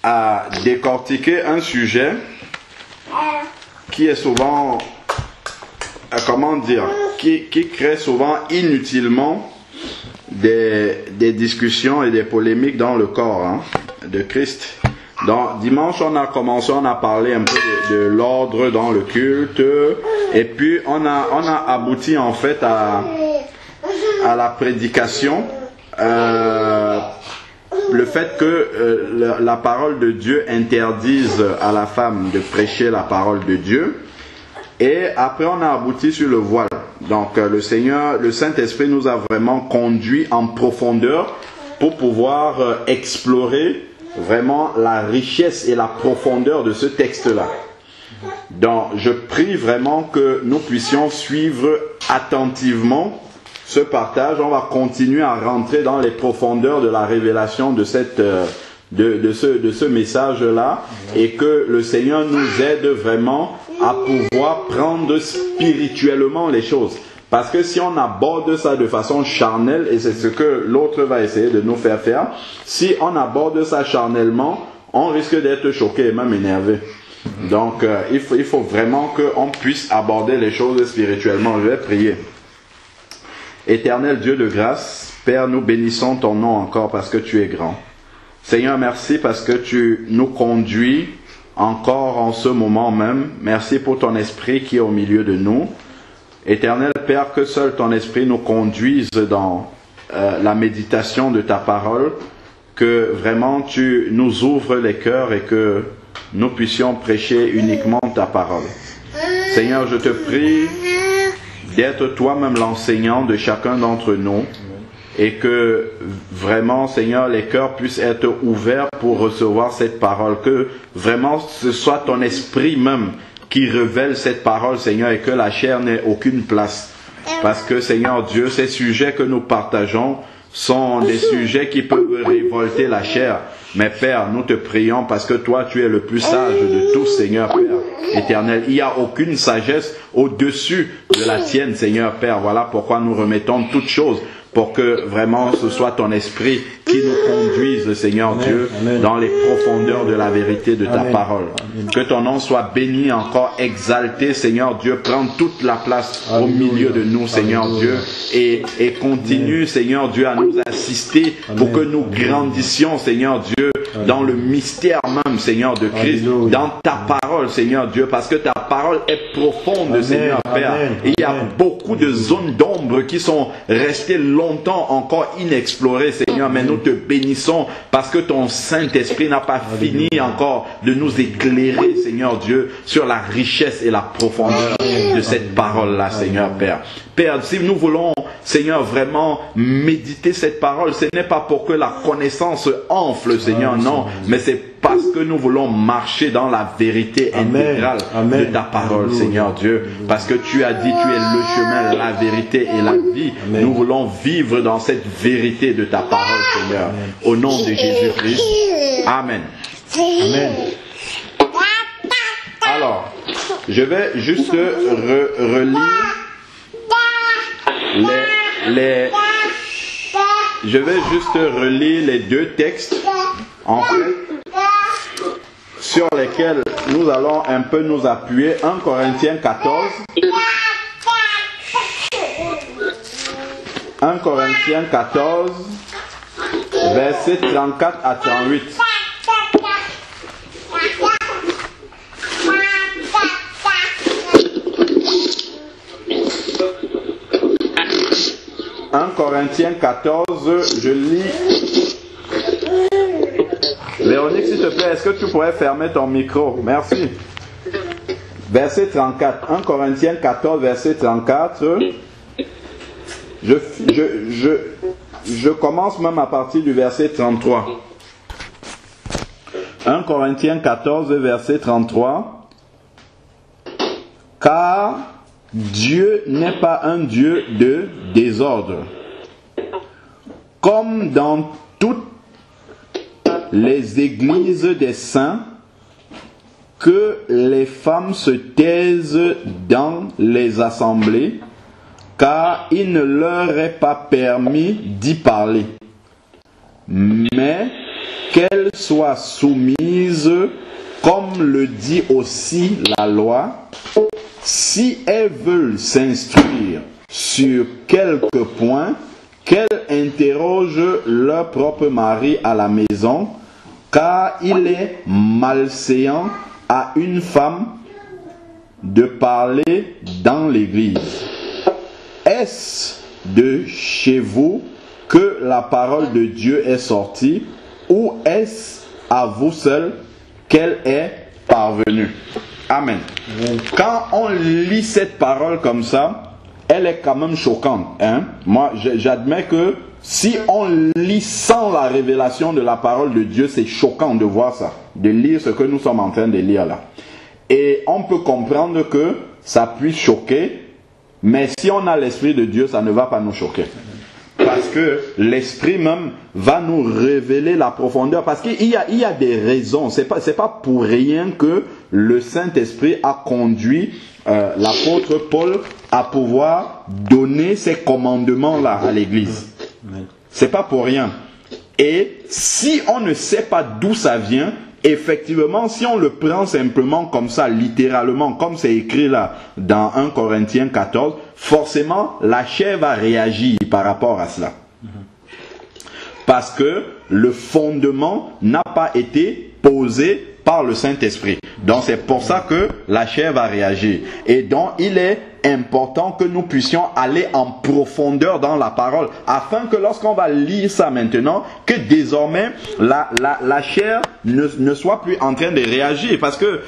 à décortiquer un sujet qui est souvent, comment dire, qui crée souvent inutilement des discussions et des polémiques dans le corps de Christ. Donc, dimanche, on a parlé un peu de l'ordre dans le culte, et puis on a abouti en fait à la prédication, le fait que la parole de Dieu interdise à la femme de prêcher la parole de Dieu, et après on a abouti sur le voile. Donc le Saint-Esprit nous a vraiment conduit en profondeur pour pouvoir explorer vraiment la richesse et la profondeur de ce texte-là. Donc je prie vraiment que nous puissions suivre attentivement ce partage. On va continuer à rentrer dans les profondeurs de la révélation de ce message-là, et que le Seigneur nous aide vraiment à pouvoir prendre spirituellement les choses. Parce que si on aborde ça de façon charnelle, et c'est ce que l'autre va essayer de nous faire faire, si on aborde ça charnellement, on risque d'être choqué et même énervé. Donc il faut vraiment qu'on puisse aborder les choses spirituellement. Je vais prier. Éternel Dieu de grâce, Père, nous bénissons ton nom encore parce que tu es grand. Seigneur, merci parce que tu nous conduis encore en ce moment même. Merci pour ton esprit qui est au milieu de nous. Éternel Père, que seul ton esprit nous conduise dans la méditation de ta parole, que vraiment tu nous ouvres les cœurs et que nous puissions prêcher uniquement ta parole. Seigneur, je te prie d'être toi-même l'enseignant de chacun d'entre nous, et que vraiment, Seigneur, les cœurs puissent être ouverts pour recevoir cette parole, que vraiment ce soit ton esprit même qui révèle cette parole, Seigneur, et que la chair n'ait aucune place. Parce que, Seigneur Dieu, ces sujets que nous partageons sont des sujets qui peuvent révolter la chair. Mais Père, nous te prions parce que toi, tu es le plus sage de tous, Seigneur Père éternel. Il n'y a aucune sagesse au-dessus de la tienne, Seigneur Père. Voilà pourquoi nous remettons toutes choses, pour que vraiment ce soit ton esprit qui nous conduise, Seigneur Dieu, dans les profondeurs de la vérité de ta parole. Que ton nom soit béni, encore exalté, Seigneur Dieu. Prends toute la place au milieu de nous, Seigneur Dieu, et continue, Seigneur Dieu, à nous assister pour que nous grandissions, Seigneur Dieu, dans le mystère même, Seigneur de Christ, dans ta parole, Seigneur Dieu, parce que ta parole est profonde, Seigneur Père. Et il y a beaucoup de zones d'ombre qui sont restées longtemps encore inexplorées, Seigneur, mais nous te bénissons parce que ton Saint-Esprit n'a pas fini encore de nous éclairer, Seigneur Dieu, sur la richesse et la profondeur de cette parole-là, Seigneur Père. Père, si nous voulons, Seigneur, vraiment méditer cette parole, ce n'est pas pour que la connaissance enfle, Seigneur, non, mais c'est parce que nous voulons marcher dans la vérité intégrale de ta parole, Seigneur Dieu, parce que tu as dit, tu es le chemin, la vérité et la vie. Nous voulons vivre dans cette vérité de ta parole, Seigneur, au nom de Jésus-Christ. Amen. Amen. Alors, je vais juste relire je vais juste relire les deux textes en fait sur lesquels nous allons un peu nous appuyer. 1 Corinthiens 14, 1 Corinthiens 14, versets 34 à 38. 1 Corinthiens 14, je lis. Véronique, s'il te plaît, est-ce que tu pourrais fermer ton micro? Merci. Verset 34. 1 Corinthiens 14, verset 34. Je commence même à partir du verset 33. 1 Corinthiens 14, verset 33. Car Dieu n'est pas un Dieu de désordre, comme dans toutes les églises des saints, que les femmes se taisent dans les assemblées, car il ne leur est pas permis d'y parler. Mais qu'elles soient soumises, comme le dit aussi la loi, si elles veulent s'instruire sur quelques points, qu'elles interrogent leur propre mari à la maison, car il est malséant à une femme de parler dans l'église. Est-ce de chez vous que la parole de Dieu est sortie, ou est-ce à vous seul qu'elle est parvenue? Amen. Quand on lit cette parole comme ça, elle est quand même choquante. Hein? Moi, j'admets que si on lit sans la révélation de la parole de Dieu, c'est choquant de voir ça, de lire ce que nous sommes en train de lire là. Et on peut comprendre que ça puisse choquer, mais si on a l'Esprit de Dieu, ça ne va pas nous choquer. Parce que l'Esprit même va nous révéler la profondeur. Parce qu'il y a des raisons. C'est pas pour rien que le Saint-Esprit a conduit l'apôtre Paul à pouvoir donner ces commandements-là à l'Église. C'est pas pour rien. Et si on ne sait pas d'où ça vient, effectivement, si on le prend simplement comme ça, littéralement, comme c'est écrit là dans 1 Corinthiens 14, forcément, la chair va réagir par rapport à cela. Parce que le fondement n'a pas été posé par le Saint-Esprit. Donc c'est pour ça que la chair va réagir. Et donc il est important que nous puissions aller en profondeur dans la parole, afin que lorsqu'on va lire ça maintenant, que désormais la chair ne soit plus en train de réagir. Parce que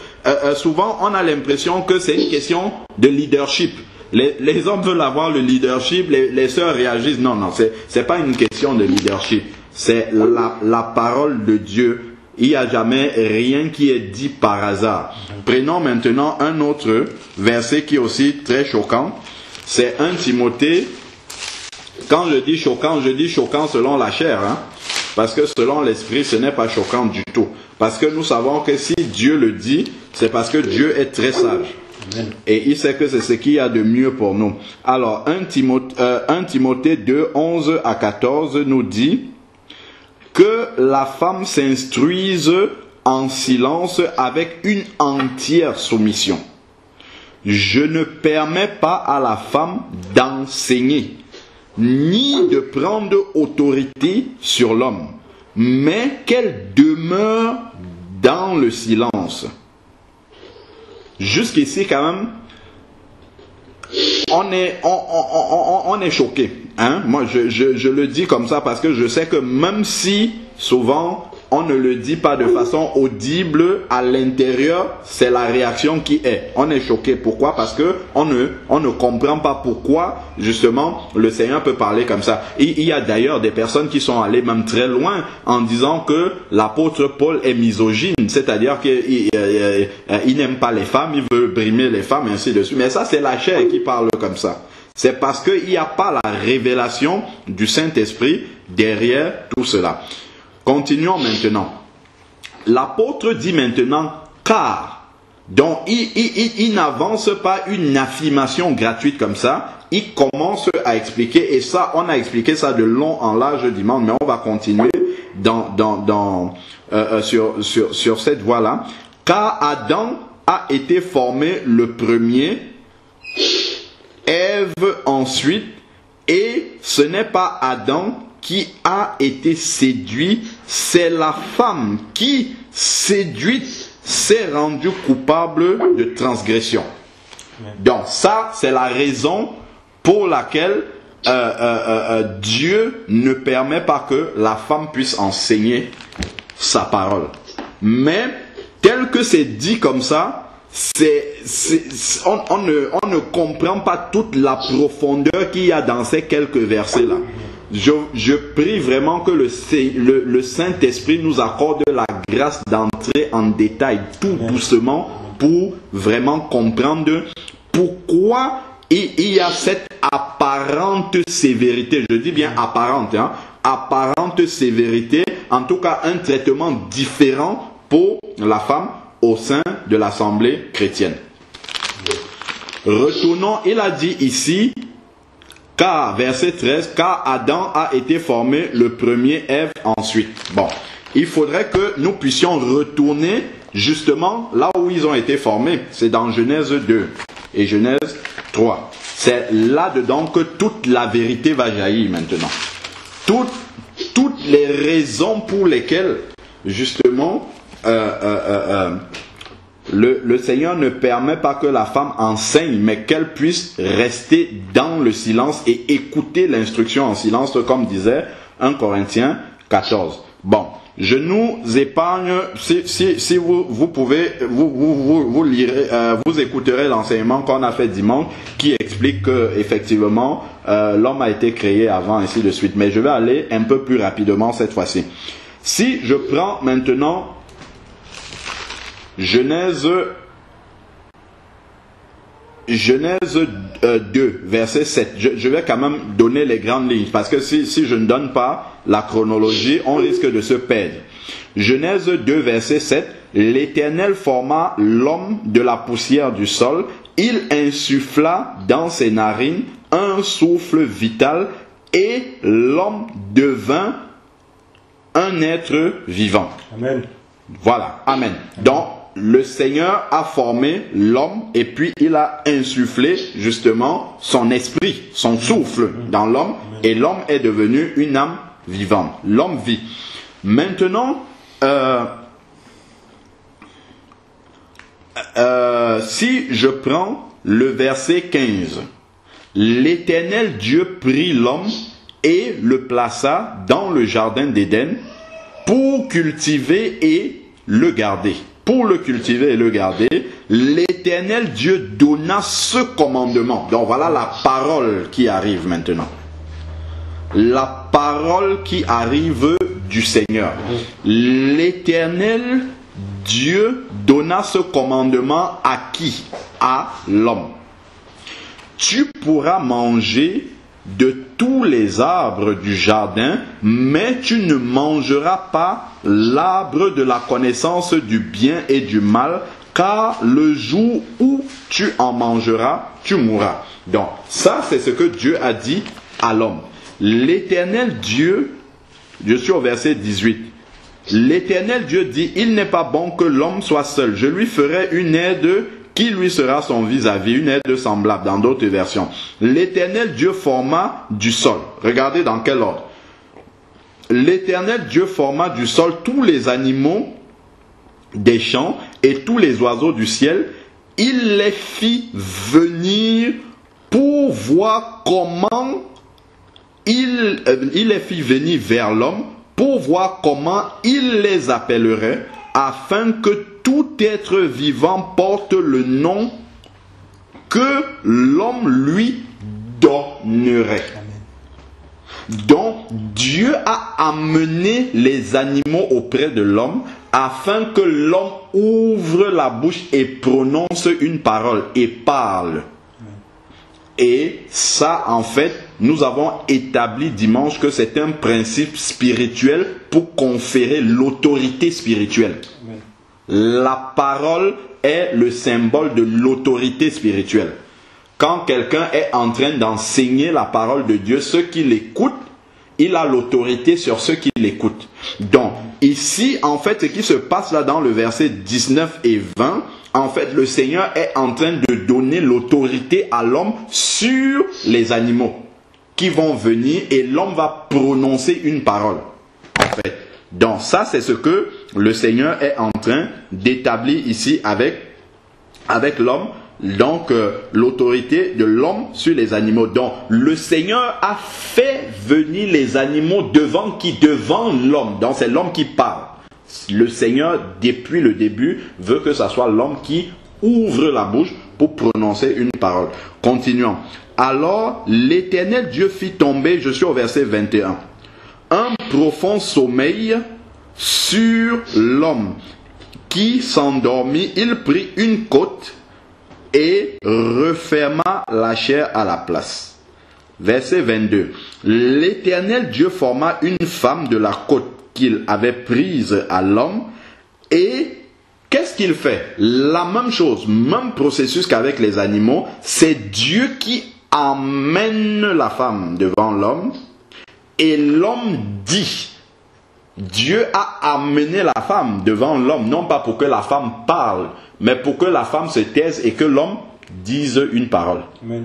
souvent on a l'impression que c'est une question de leadership. Les hommes veulent avoir le leadership, les sœurs réagissent. Non, c'est pas une question de leadership. C'est la parole de Dieu. Il n'y a jamais rien qui est dit par hasard. Prenons maintenant un autre verset qui est aussi très choquant. C'est 1 Timothée. Quand je dis choquant selon la chair. Hein, parce que selon l'esprit, ce n'est pas choquant du tout. Parce que nous savons que si Dieu le dit, c'est parce que Dieu est très sage. Et il sait que c'est ce qu'il y a de mieux pour nous. Alors, 1 Timothée 2, 11 à 14 nous dit que la femme s'instruise en silence avec une entière soumission. Je ne permets pas à la femme d'enseigner, ni de prendre autorité sur l'homme, mais qu'elle demeure dans le silence. Jusqu'ici, quand même, on est choqué. Hein? Moi, je le dis comme ça parce que je sais que même si souvent on ne le dit pas de façon audible, à l'intérieur, c'est la réaction qui est. On est choqué. Pourquoi? Parce que on ne comprend pas pourquoi, justement, le Seigneur peut parler comme ça. Il y a d'ailleurs des personnes qui sont allées même très loin en disant que l'apôtre Paul est misogyne, c'est-à-dire qu'il n'aime pas les femmes, il veut brimer les femmes, et ainsi de suite. Mais ça, c'est la chair qui parle comme ça. C'est parce qu'il n'y a pas la révélation du Saint-Esprit derrière tout cela. Continuons maintenant. L'apôtre dit maintenant « car ». Donc, il n'avance pas une affirmation gratuite comme ça. Il commence à expliquer, et ça, on a expliqué ça de long en large dimanche, mais on va continuer sur cette voie-là. « Car Adam a été formé le premier, Ève ensuite, et ce n'est pas Adam qui a été séduit, c'est la femme qui, séduite, s'est rendue coupable de transgression. » Donc ça, c'est la raison pour laquelle Dieu ne permet pas que la femme puisse enseigner sa parole. Mais tel que c'est dit comme ça, on ne comprend pas toute la profondeur qu'il y a dans ces quelques versets-là. Je prie vraiment que le Saint-Esprit nous accorde la grâce d'entrer en détail tout doucement pour vraiment comprendre pourquoi il y a cette apparente sévérité. Je dis bien apparente, hein, apparente sévérité, en tout cas un traitement différent pour la femme au sein de l'assemblée chrétienne. Retournons, il a dit ici, car, verset 13, car Adam a été formé le premier, Ève ensuite. Bon, il faudrait que nous puissions retourner justement là où ils ont été formés. C'est dans Genèse 2 et Genèse 3. C'est là-dedans que toute la vérité va jaillir maintenant. Toutes les raisons pour lesquelles justement le Seigneur ne permet pas que la femme enseigne, mais qu'elle puisse rester dans le silence et écouter l'instruction en silence, comme disait 1 Corinthiens 14. Bon, je nous épargne, si vous pouvez, vous lirez, vous écouterez l'enseignement qu'on a fait dimanche, qui explique que effectivement l'homme a été créé avant, ainsi de suite. Mais je vais aller un peu plus rapidement cette fois-ci. Si je prends maintenant Genèse 2, verset 7. Je vais quand même donner les grandes lignes, parce que si je ne donne pas la chronologie, on risque de se perdre. Genèse 2, verset 7. L'Éternel forma l'homme de la poussière du sol. Il insuffla dans ses narines un souffle vital et l'homme devint un être vivant. Amen. Voilà, amen. Donc, le Seigneur a formé l'homme et puis il a insufflé justement son esprit, son souffle dans l'homme, et l'homme est devenu une âme vivante. L'homme vit. Maintenant, si je prends le verset 15, l'Éternel Dieu prit l'homme et le plaça dans le jardin d'Éden pour cultiver et le garder. Pour le cultiver et le garder, l'Éternel Dieu donna ce commandement. Donc voilà la parole qui arrive maintenant. La parole qui arrive du Seigneur. L'Éternel Dieu donna ce commandement à qui? À l'homme. Tu pourras manger de tous les arbres du jardin, mais tu ne mangeras pas l'arbre de la connaissance du bien et du mal, car le jour où tu en mangeras, tu mourras. Donc, ça c'est ce que Dieu a dit à l'homme. L'Éternel Dieu, je suis au verset 18, l'Éternel Dieu dit, il n'est pas bon que l'homme soit seul, je lui ferai une aide qui lui sera son vis-à-vis, une aide semblable dans d'autres versions. L'Éternel Dieu forma du sol. Regardez dans quel ordre. L'Éternel Dieu forma du sol tous les animaux des champs et tous les oiseaux du ciel. Il les fit venir pour voir comment il les fit venir vers l'homme pour voir comment il les appellerait, afin que tout être vivant porte le nom que l'homme lui donnerait. Donc, Dieu a amené les animaux auprès de l'homme afin que l'homme ouvre la bouche et prononce une parole et parle. Et ça, en fait, nous avons établi dimanche que c'est un principe spirituel pour conférer l'autorité spirituelle. Amen. La parole est le symbole de l'autorité spirituelle. Quand quelqu'un est en train d'enseigner la parole de Dieu, ceux qui l'écoutent, il a l'autorité sur ceux qui l'écoutent. Donc, ici, en fait, ce qui se passe là dans le verset 19 et 20, en fait, le Seigneur est en train de donner l'autorité à l'homme sur les animaux qui vont venir et l'homme va prononcer une parole. En fait. Donc, ça, c'est ce que le Seigneur est en train d'établir ici avec l'homme. Donc, l'autorité de l'homme sur les animaux. Donc, le Seigneur a fait venir les animaux devant qui? Devant l'homme. Donc, c'est l'homme qui parle. Le Seigneur, depuis le début, veut que ce soit l'homme qui ouvre la bouche pour prononcer une parole. Continuons. Alors, l'Éternel Dieu fit tomber, je suis au verset 21, un profond sommeil sur l'homme qui s'endormit. Il prit une côte et referma la chair à la place. Verset 22. L'Éternel Dieu forma une femme de la côte qu'il avait prise à l'homme et qu'est-ce qu'il fait? La même chose, même processus qu'avec les animaux, c'est Dieu qui emmène la femme devant l'homme et l'homme dit Dieu a amené la femme devant l'homme, non pas pour que la femme parle, mais pour que la femme se taise et que l'homme dise une parole. Amen.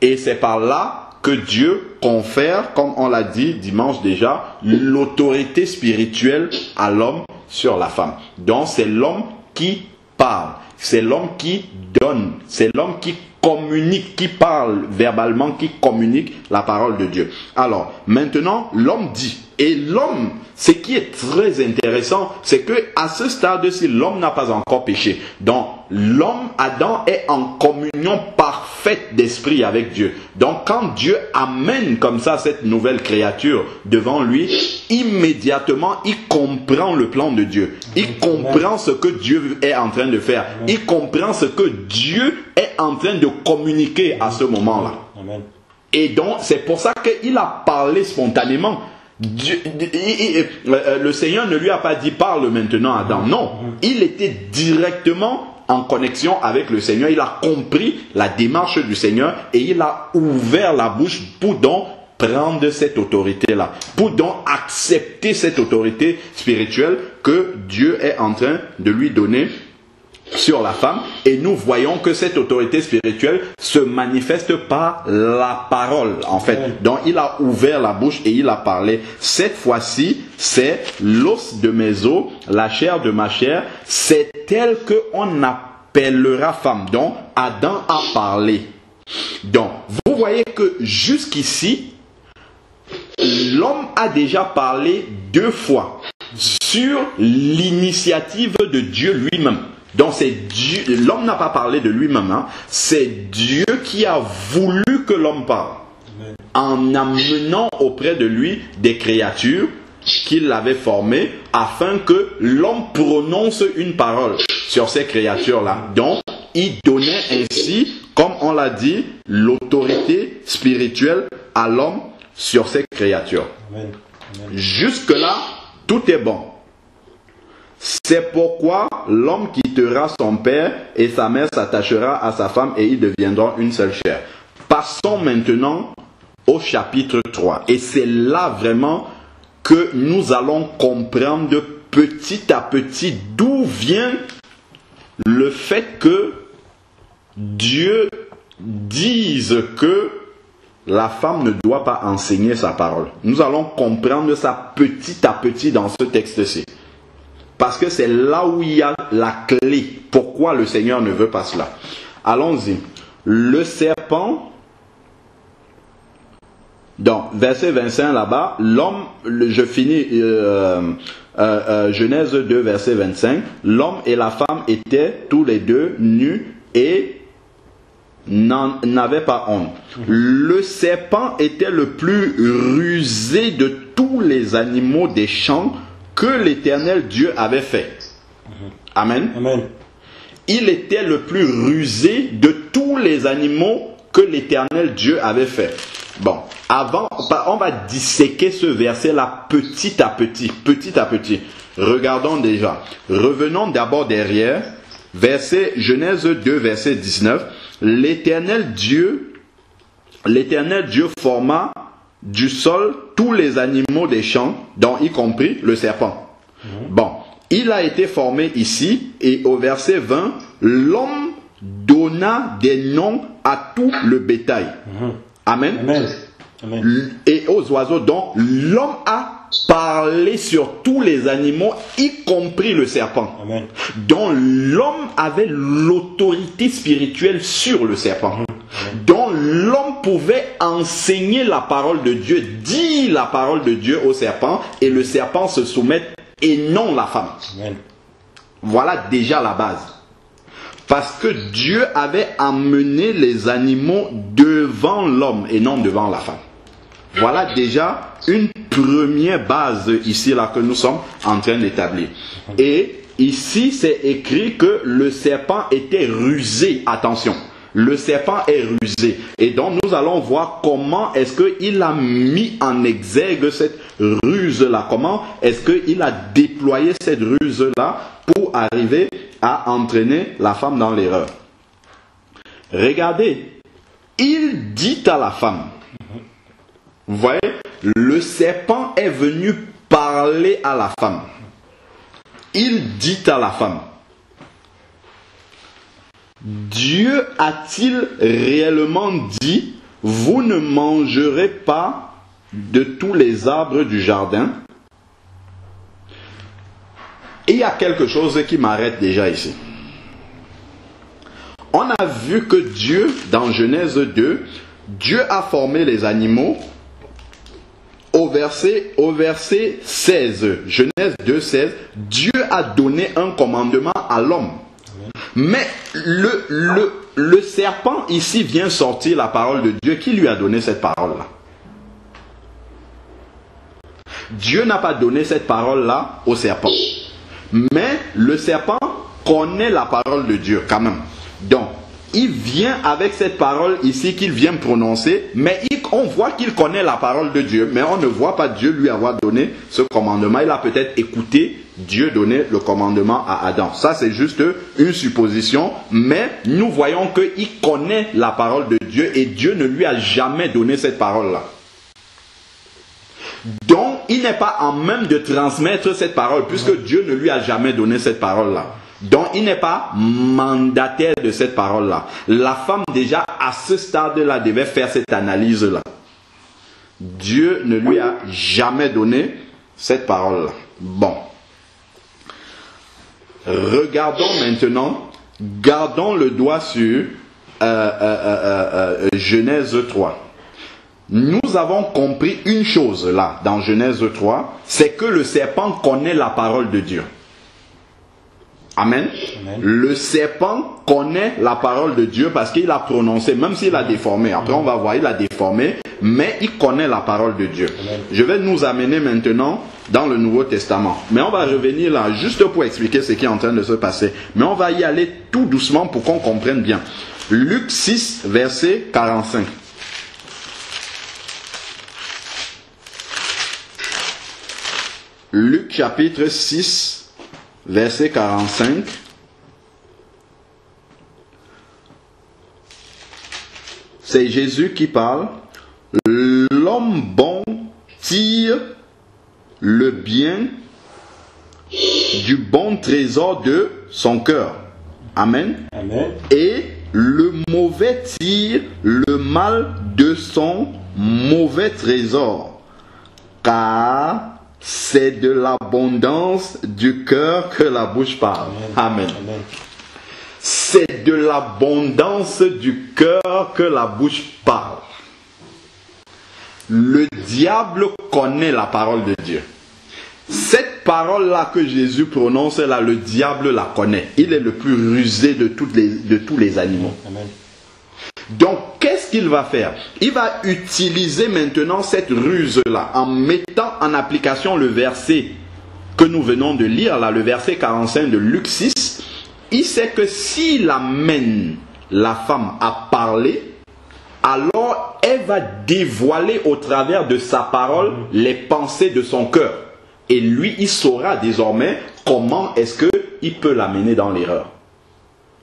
Et c'est par là que Dieu confère, comme on l'a dit dimanche déjà, l'autorité spirituelle à l'homme sur la femme. Donc c'est l'homme qui parle, c'est l'homme qui donne, c'est l'homme qui communique, qui parle verbalement, qui communique la parole de Dieu. Alors, maintenant, l'homme dit. Et l'homme, ce qui est très intéressant, c'est que à ce stade-ci, l'homme n'a pas encore péché. Donc, l'homme, Adam, est en communion parfaite d'esprit avec Dieu. Donc, quand Dieu amène comme ça cette nouvelle créature devant lui, immédiatement, il comprend le plan de Dieu. Il comprend ce que Dieu est en train de faire. Il comprend ce que Dieu est en train de communiquer à ce moment-là. Amen. Et donc, c'est pour ça qu'il a parlé spontanément. Le Seigneur ne lui a pas dit parle maintenant Adam. Non, il était directement en connexion avec le Seigneur. Il a compris la démarche du Seigneur et il a ouvert la bouche pour donc prendre cette autorité-là, pour donc accepter cette autorité spirituelle que Dieu est en train de lui donner sur la femme. Et nous voyons que cette autorité spirituelle se manifeste par la parole en fait. Donc il a ouvert la bouche et il a parlé. Cette fois-ci, c'est l'os de mes os, la chair de ma chair. C'est elle qu'on appellera femme. Donc Adam a parlé. Donc vous voyez que jusqu'ici, l'homme a déjà parlé 2 fois sur l'initiative de Dieu lui-même. Donc c'est Dieu, l'homme n'a pas parlé de lui-même, hein. C'est Dieu qui a voulu que l'homme parle, en amenant auprès de lui des créatures qu'il avait formées, afin que l'homme prononce une parole sur ces créatures-là. Donc il donnait ainsi, comme on l'a dit, l'autorité spirituelle à l'homme sur ces créatures. Amen. Jusque-là, tout est bon. C'est pourquoi l'homme quittera son père et sa mère s'attachera à sa femme et ils deviendront une seule chair. Passons maintenant au chapitre 3. Et c'est là vraiment que nous allons comprendre petit à petit d'où vient le fait que Dieu dise que la femme ne doit pas enseigner sa parole. Nous allons comprendre ça petit à petit dans ce texte-ci. Parce que c'est là où il y a la clé. Pourquoi le Seigneur ne veut pas cela? Allons-y. Le serpent, donc verset 25 là-bas, l'homme, je finis Genèse 2 verset 25, l'homme et la femme étaient tous les deux nus et n'avaient pas honte. Le serpent était le plus rusé de tous les animaux des champs que l'Éternel Dieu avait fait. Amen. Amen. Il était le plus rusé de tous les animaux que l'Éternel Dieu avait fait. Bon, avant, on va disséquer ce verset-là petit à petit, petit à petit. Regardons déjà. Revenons d'abord derrière. Genèse 2, verset 19. L'Éternel Dieu forma du sol tous les animaux des champs, dont y compris le serpent. Bon, il a été formé ici, et au verset 20, l'homme donna des noms à tout le bétail. Amen. Amen. Amen. Et aux oiseaux, donc l'homme a parlé sur tous les animaux, y compris le serpent. Amen. Donc l'homme avait l'autorité spirituelle sur le serpent. Donc l'homme pouvait enseigner la parole de Dieu, dire la parole de Dieu au serpent, et le serpent se soumettre, et non la femme. Amen. Voilà déjà la base. Parce que Dieu avait amené les animaux devant l'homme et non devant la femme. Voilà déjà une première base ici là que nous sommes en train d'établir. Et ici c'est écrit que le serpent était rusé. Attention, le serpent est rusé. Et donc nous allons voir comment est-ce qu'il a mis en exergue cette ruse-là. Comment est-ce qu'il a déployé cette ruse-là pour arriver à entraîner la femme dans l'erreur. Regardez, il dit à la femme, vous voyez, le serpent est venu parlait à la femme. Il dit à la femme, Dieu a-t-il réellement dit, vous ne mangerez pas de tous les arbres du jardin? Et il y a quelque chose qui m'arrête déjà ici. On a vu que Dieu, dans Genèse 2, Dieu a formé les animaux au verset 16. Genèse 2, 16. Dieu a donné un commandement à l'homme. Mais le serpent ici vient sortir la parole de Dieu. Qui lui a donné cette parole-là? Dieu n'a pas donné cette parole-là au serpent. Mais le serpent connaît la parole de Dieu quand même. Donc, il vient avec cette parole ici qu'il vient prononcer, mais on voit qu'il connaît la parole de Dieu, mais on ne voit pas Dieu lui avoir donné ce commandement. Il a peut-être écouté Dieu donner le commandement à Adam. Ça, c'est juste une supposition, mais nous voyons qu'il connaît la parole de Dieu et Dieu ne lui a jamais donné cette parole-là. Donc, il n'est pas en même de transmettre cette parole, puisque Dieu ne lui a jamais donné cette parole-là. Donc, il n'est pas mandataire de cette parole-là. La femme, déjà, à ce stade-là, devait faire cette analyse-là. Dieu ne lui a jamais donné cette parole-là. Bon. Regardons maintenant, gardons le doigt sur Genèse 3. Nous avons compris une chose là, dans Genèse 3, c'est que le serpent connaît la parole de Dieu. Amen. Amen. Le serpent connaît la parole de Dieu parce qu'il a prononcé, même s'il a déformé. Après on va voir, il a déformé, mais il connaît la parole de Dieu. Amen. Je vais nous amener maintenant dans le Nouveau Testament. Mais on va revenir là, juste pour expliquer ce qui est en train de se passer. Mais on va y aller tout doucement pour qu'on comprenne bien. Luc 6, verset 45. Luc chapitre 6, verset 45. C'est Jésus qui parle. L'homme bon tire le bien du bon trésor de son cœur. Amen. Amen. Et le mauvais tire le mal de son mauvais trésor. Car c'est de l'abondance du cœur que la bouche parle. Amen. Amen. C'est de l'abondance du cœur que la bouche parle. Le diable connaît la parole de Dieu. Cette parole-là que Jésus prononce, là, le diable la connaît. Il est le plus rusé de tous les animaux. Amen. Donc, qu'est-ce qu'il va faire? Il va utiliser maintenant cette ruse-là en mettant en application le verset que nous venons de lire, là, le verset 45 de Luc 6. Il sait que s'il amène la femme à parler, alors elle va dévoiler au travers de sa parole les pensées de son cœur. Et lui, il saura désormais comment est-ce qu'il peut l'amener dans l'erreur.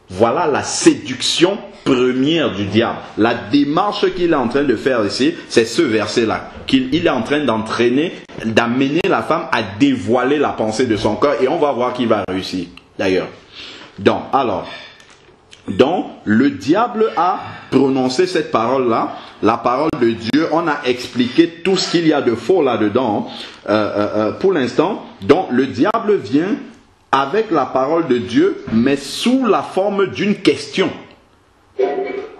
Voilà la séduction première du diable. La démarche qu'il est en train de faire ici, c'est ce verset-là. Il est en train d'entraîner, d'amener la femme à dévoiler la pensée de son cœur. Et on va voir qu'il va réussir, d'ailleurs. Donc, le diable a prononcé cette parole-là, la parole de Dieu. On a expliqué tout ce qu'il y a de faux là-dedans. Pour l'instant, donc le diable vient avec la parole de Dieu, mais sous la forme d'une question.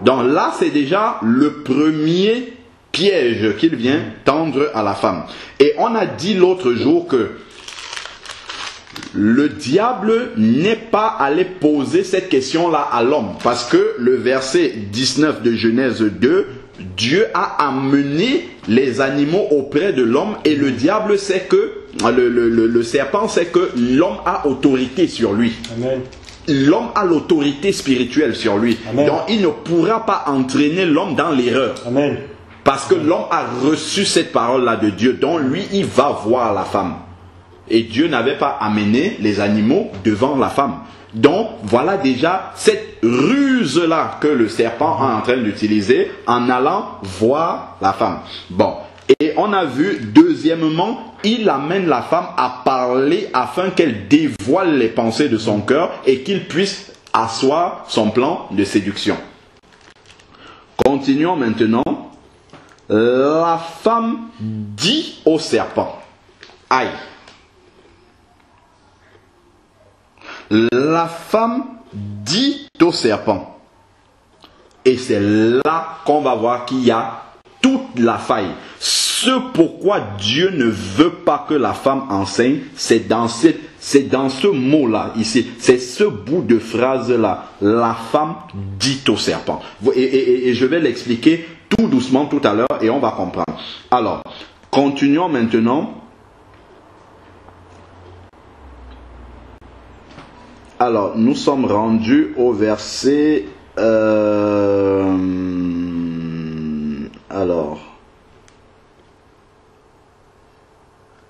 Donc là, c'est déjà le premier piège qu'il vient tendre à la femme. Et on a dit l'autre jour que le diable n'est pas allé poser cette question-là à l'homme. Parce que le verset 19 de Genèse 2, Dieu a amené les animaux auprès de l'homme et le diable sait que, le serpent sait que l'homme a autorité sur lui. Amen. L'homme a l'autorité spirituelle sur lui. Amen. Donc il ne pourra pas entraîner l'homme dans l'erreur. Amen. Parce que l'homme a reçu cette parole-là de Dieu. Donc lui, il va voir la femme. Et Dieu n'avait pas amené les animaux devant la femme. Donc voilà déjà cette ruse-là que le serpent est en train d'utiliser en allant voir la femme. Bon. Et on a vu, deuxièmement, il amène la femme à parler afin qu'elle dévoile les pensées de son cœur et qu'il puisse asseoir son plan de séduction. Continuons maintenant. La femme dit au serpent. Aïe. La femme dit au serpent. Et c'est là qu'on va voir qu'il y a toute la faille. Ce pourquoi Dieu ne veut pas que la femme enseigne, c'est dans ce mot-là, ici. C'est ce bout de phrase-là. La femme dit au serpent. Et je vais l'expliquer tout doucement tout à l'heure et on va comprendre. Alors, continuons maintenant. Alors, nous sommes rendus au verset...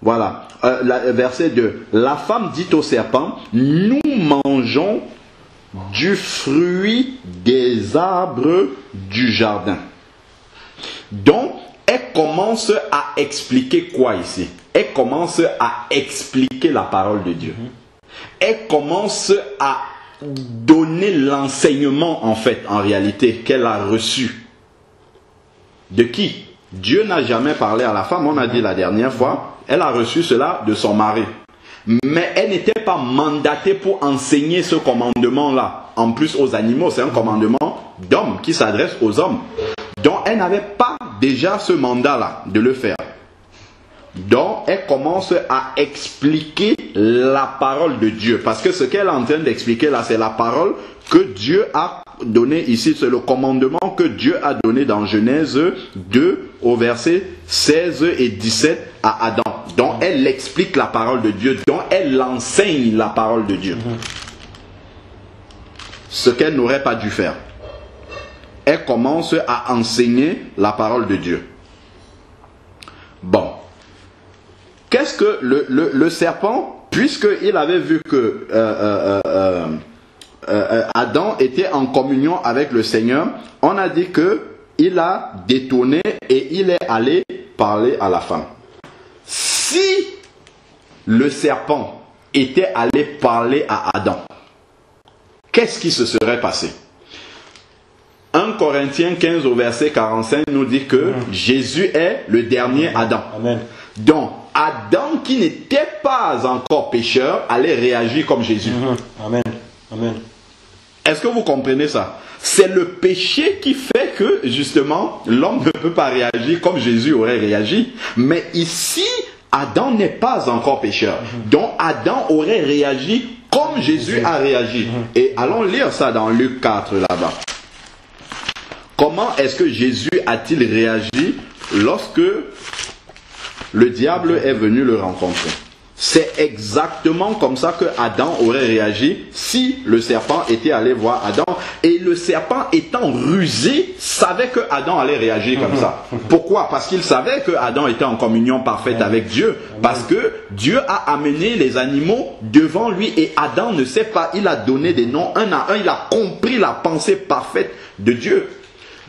Voilà, verset 2. La femme dit au serpent, nous mangeons du fruit des arbres du jardin. Donc, elle commence à expliquer quoi ici? Elle commence à expliquer la parole de Dieu. Elle commence à donner l'enseignement, en fait, en réalité, qu'elle a reçu. De qui? Dieu n'a jamais parlé à la femme, on a dit la dernière fois. Elle a reçu cela de son mari. Mais elle n'était pas mandatée pour enseigner ce commandement-là. En plus aux animaux, c'est un commandement d'homme qui s'adresse aux hommes. Donc elle n'avait pas déjà ce mandat-là de le faire. Donc elle commence à expliquer la parole de Dieu. Parce que ce qu'elle est en train d'expliquer là, c'est la parole que Dieu a donné ici. C'est le commandement que Dieu a donné dans Genèse 2 au verset 16 et 17 à Adam. Donc elle explique la parole de Dieu. Donc elle enseigne la parole de Dieu. Ce qu'elle n'aurait pas dû faire. Elle commence à enseigner la parole de Dieu. Bon. Qu'est-ce que le serpent, puisqu'il avait vu que Adam était en communion avec le Seigneur, on a dit qu'il a détourné et il est allé parler à la femme. Si le serpent était allé parler à Adam, qu'est-ce qui se serait passé? 1 Corinthiens 15 au verset 45 nous dit que Jésus est le dernier Adam. Amen. Donc, Adam qui n'était pas encore pécheur allait réagir comme Jésus. Amen. Amen. Est-ce que vous comprenez ça? C'est le péché qui fait que justement l'homme ne peut pas réagir comme Jésus aurait réagi. Mais ici, Adam n'est pas encore pécheur. Donc Adam aurait réagi comme Jésus a réagi. Et allons lire ça dans Luc 4 là-bas. Comment est-ce que Jésus a-t-il réagi lorsque le diable est venu le rencontrer? C'est exactement comme ça que Adam aurait réagi si le serpent était allé voir Adam. Et le serpent étant rusé, savait que Adam allait réagir comme ça. Pourquoi? Parce qu'il savait que Adam était en communion parfaite avec Dieu. Parce que Dieu a amené les animaux devant lui et Adam ne sait pas. Il a donné des noms un à un. Il a compris la pensée parfaite de Dieu.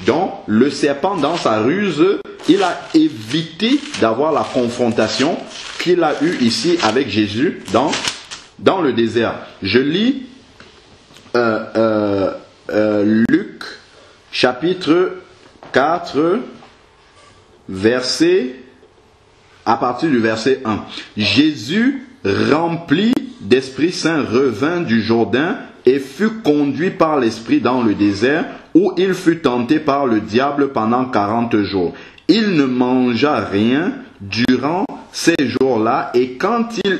Donc, le serpent, dans sa ruse, il a évité d'avoir la confrontation qu'il a eue ici avec Jésus dans le désert. Je lis Luc, chapitre 4, à partir du verset 1. Jésus, rempli d'Esprit Saint, revint du Jourdain et fut conduit par l'Esprit dans le désert, où il fut tenté par le diable pendant 40 jours. Il ne mangea rien durant ces jours-là, et quand ils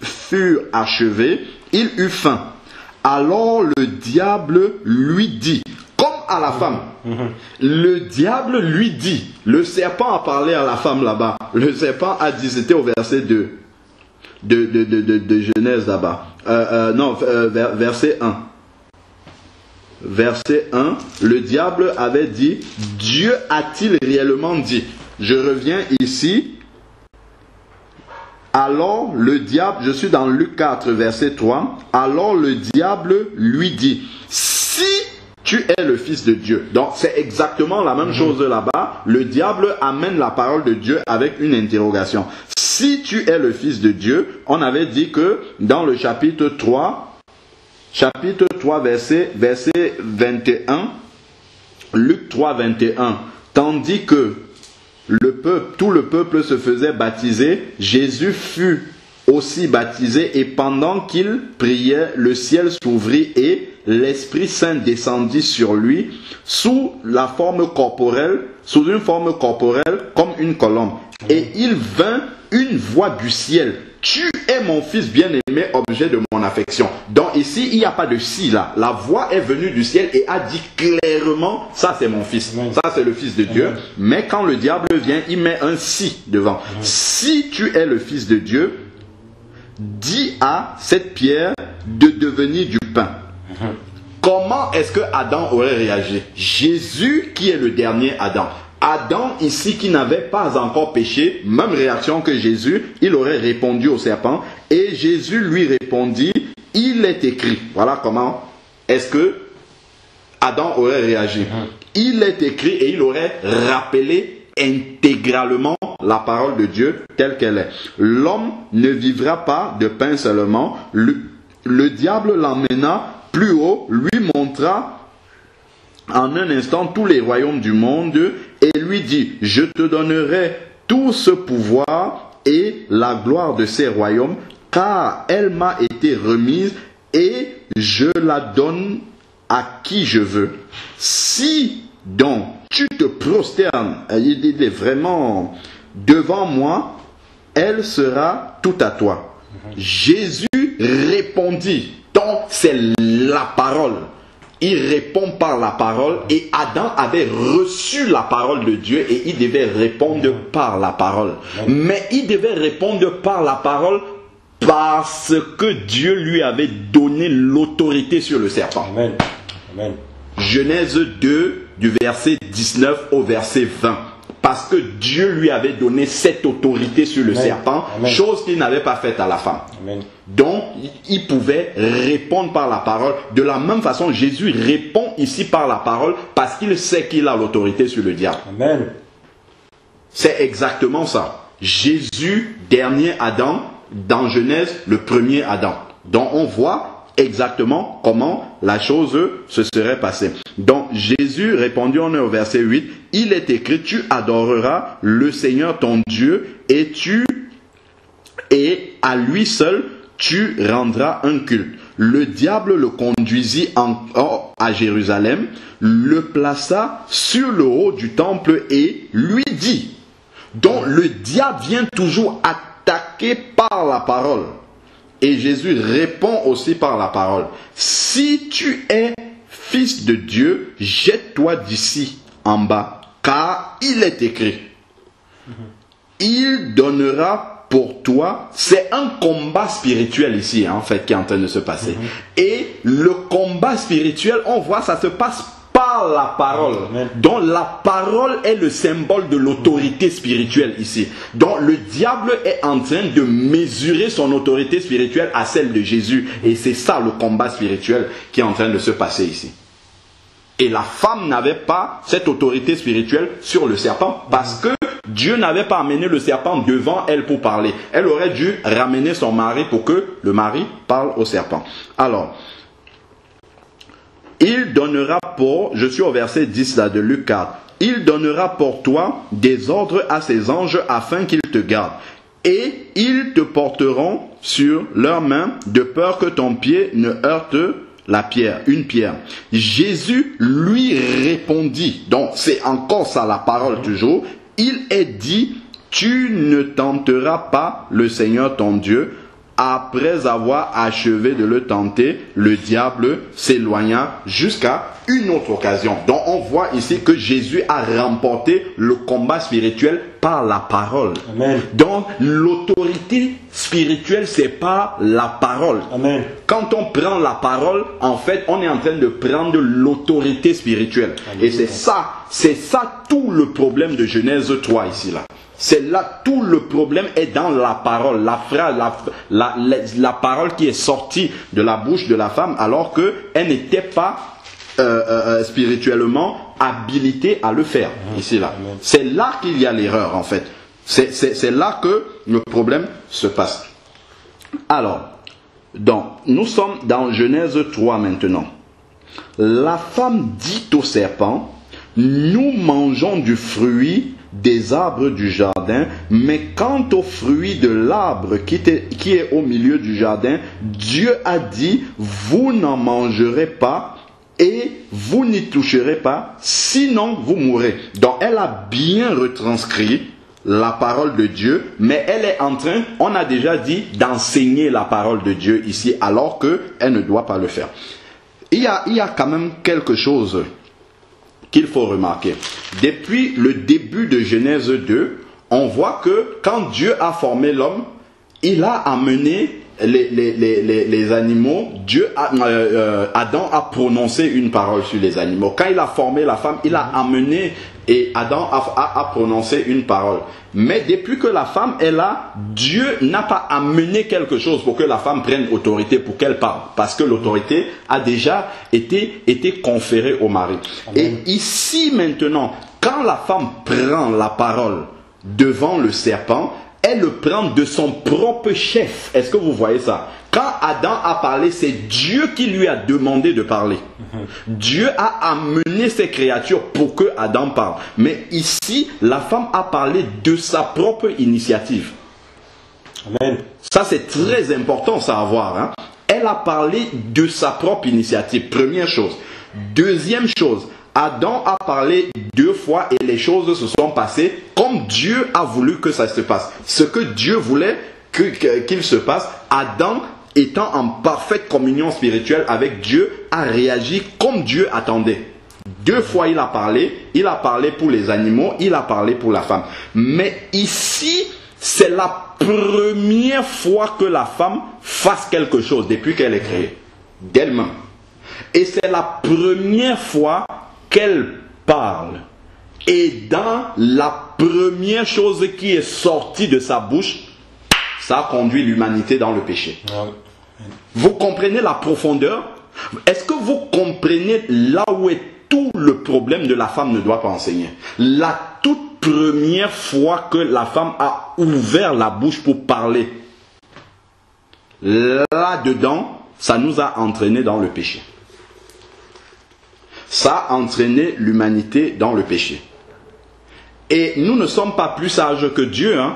furent achevés, il eut faim. Alors le diable lui dit, comme à la femme, le diable lui dit, le serpent a parlé à la femme là-bas, le serpent a dit, c'était au verset 2 de Genèse là-bas, verset 1. Verset 1, le diable avait dit, Dieu a-t-il réellement dit? Je reviens ici. Alors le diable, je suis dans Luc 4, verset 3. Alors le diable lui dit, si tu es le Fils de Dieu. Donc c'est exactement la même chose là-bas. Le diable amène la parole de Dieu avec une interrogation. Si tu es le Fils de Dieu, on avait dit que dans le chapitre 3, verset 21, Luc 3, 21, tandis que tout le peuple se faisait baptiser, Jésus fut aussi baptisé, et pendant qu'il priait, le ciel s'ouvrit et l'Esprit Saint descendit sur lui sous une forme corporelle comme une colombe. Et il vint une voix du ciel. Tu es mon fils bien-aimé, objet de mon affection. Donc ici, il n'y a pas de si là. La voix est venue du ciel et a dit clairement, ça c'est mon fils. Amen. Ça c'est le fils de Dieu. Amen. Mais quand le diable vient, il met un si devant. Amen. Si tu es le fils de Dieu, dis à cette pierre de devenir du pain. Amen. Comment est-ce que Adam aurait réagi? Jésus qui est le dernier Adam. Adam ici qui n'avait pas encore péché, même réaction que Jésus, il aurait répondu au serpent et Jésus lui répondit, il est écrit. Voilà comment est-ce que Adam aurait réagi. Il est écrit et il aurait rappelé intégralement la parole de Dieu telle qu'elle est. L'homme ne vivra pas de pain seulement. Le diable l'emmena plus haut, lui montra en un instant tous les royaumes du monde et lui dit, je te donnerai tout ce pouvoir et la gloire de ces royaumes, car elle m'a été remise et je la donne à qui je veux. Si donc tu te prosternes, il est vraiment devant moi, elle sera tout à toi. Jésus répondit, donc c'est la parole. Il répond par la parole et Adam avait reçu la parole de Dieu et il devait répondre par la parole. Mais il devait répondre par la parole parce que Dieu lui avait donné l'autorité sur le serpent. Amen. Amen. Genèse 2 du verset 19 au verset 20. Parce que Dieu lui avait donné cette autorité sur le serpent, chose qu'il n'avait pas faite à la femme. Amen. Donc, il pouvait répondre par la parole. De la même façon, Jésus répond ici par la parole parce qu'il sait qu'il a l'autorité sur le diable. Amen. C'est exactement ça. Jésus, dernier Adam, dans Genèse, le premier Adam. Donc, on voit exactement comment la chose se serait passée. Donc Jésus répondit, on est au verset 8, il est écrit, tu adoreras le Seigneur ton Dieu et à lui seul tu rendras un culte. Le diable le conduisit à Jérusalem, le plaça sur le haut du temple et lui dit. Donc le diable vient toujours attaquer par la parole. Et Jésus répond aussi par la parole. Si tu es fils de Dieu, jette-toi d'ici en bas, car il est écrit. Il donnera pour toi, c'est un combat spirituel ici, en fait, qui est en train de se passer. Et le combat spirituel, on voit, ça se passe par la parole. Donc la parole est le symbole de l'autorité spirituelle ici. Donc le diable est en train de mesurer son autorité spirituelle à celle de Jésus. Et c'est ça le combat spirituel qui est en train de se passer ici. Et la femme n'avait pas cette autorité spirituelle sur le serpent parce que Dieu n'avait pas amené le serpent devant elle pour parler. Elle aurait dû ramener son mari pour que le mari parle au serpent. Alors, il donnera pour, je suis au verset 10 là de Luc 4, il donnera pour toi des ordres à ses anges afin qu'ils te gardent. Et ils te porteront sur leurs mains de peur que ton pied ne heurte une pierre. Jésus lui répondit, donc c'est encore ça la parole toujours, il est dit, tu ne tenteras pas le Seigneur ton Dieu. Après avoir achevé de le tenter, le diable s'éloigna jusqu'à une autre occasion. Donc on voit ici que Jésus a remporté le combat spirituel par la parole. Amen. Donc l'autorité spirituelle, c'est pas la parole. Amen. Quand on prend la parole, en fait, on est en train de prendre l'autorité spirituelle. Amen. Et c'est ça tout le problème de Genèse 3 ici là. C'est là tout le problème est dans la parole, la phrase, la parole qui est sortie de la bouche de la femme alors qu'elle n'était pas spirituellement habilité à le faire. Ici, là. C'est là qu'il y a l'erreur, en fait. C'est là que le problème se passe. Alors, donc, nous sommes dans Genèse 3 maintenant. La femme dit au serpent, nous mangeons du fruit des arbres du jardin, mais quant au fruit de l'arbre qui est au milieu du jardin, Dieu a dit, vous n'en mangerez pas et vous n'y toucherez pas, sinon vous mourrez. Donc elle a bien retranscrit la parole de Dieu, mais elle est en train, on a déjà dit, d'enseigner la parole de Dieu ici, alors qu'elle ne doit pas le faire. Il y a quand même quelque chose qu'il faut remarquer. Depuis le début de Genèse 2, on voit que quand Dieu a formé l'homme, il a amené les animaux. Adam a prononcé une parole sur les animaux. Quand il a formé la femme, il a amené et Adam a prononcé une parole. Mais depuis que la femme est là, Dieu n'a pas amené quelque chose pour que la femme prenne autorité, pour qu'elle parle. Parce que l'autorité a déjà été conférée au mari. Amen. Et ici maintenant, quand la femme prend la parole devant le serpent, elle le prend de son propre chef. Est-ce que vous voyez ça? Quand Adam a parlé, c'est Dieu qui lui a demandé de parler. Dieu a amené ses créatures pour que Adam parle. Mais ici, la femme a parlé de sa propre initiative. Amen. Ça, c'est très important ça à voir. Hein? Elle a parlé de sa propre initiative. Première chose. Deuxième chose. Adam a parlé 2 fois et les choses se sont passées comme Dieu a voulu que ça se passe. Ce que Dieu voulait qu'il se passe, Adam, étant en parfaite communion spirituelle avec Dieu, a réagi comme Dieu attendait. 2 fois il a parlé pour les animaux, il a parlé pour la femme. Mais ici, c'est la première fois que la femme fasse quelque chose depuis qu'elle est créée, d'elle-même. Et c'est la première fois qu'elle parle. Et dans la première chose qui est sortie de sa bouche, ça a conduit l'humanité dans le péché. Vous comprenez la profondeur? Est-ce que vous comprenez là où est tout le problème de la femme ne doit pas enseigner? La toute première fois que la femme a ouvert la bouche pour parler, là-dedans, ça nous a entraînés dans le péché. Ça a entraîné l'humanité dans le péché. Et nous ne sommes pas plus sages que Dieu. Hein?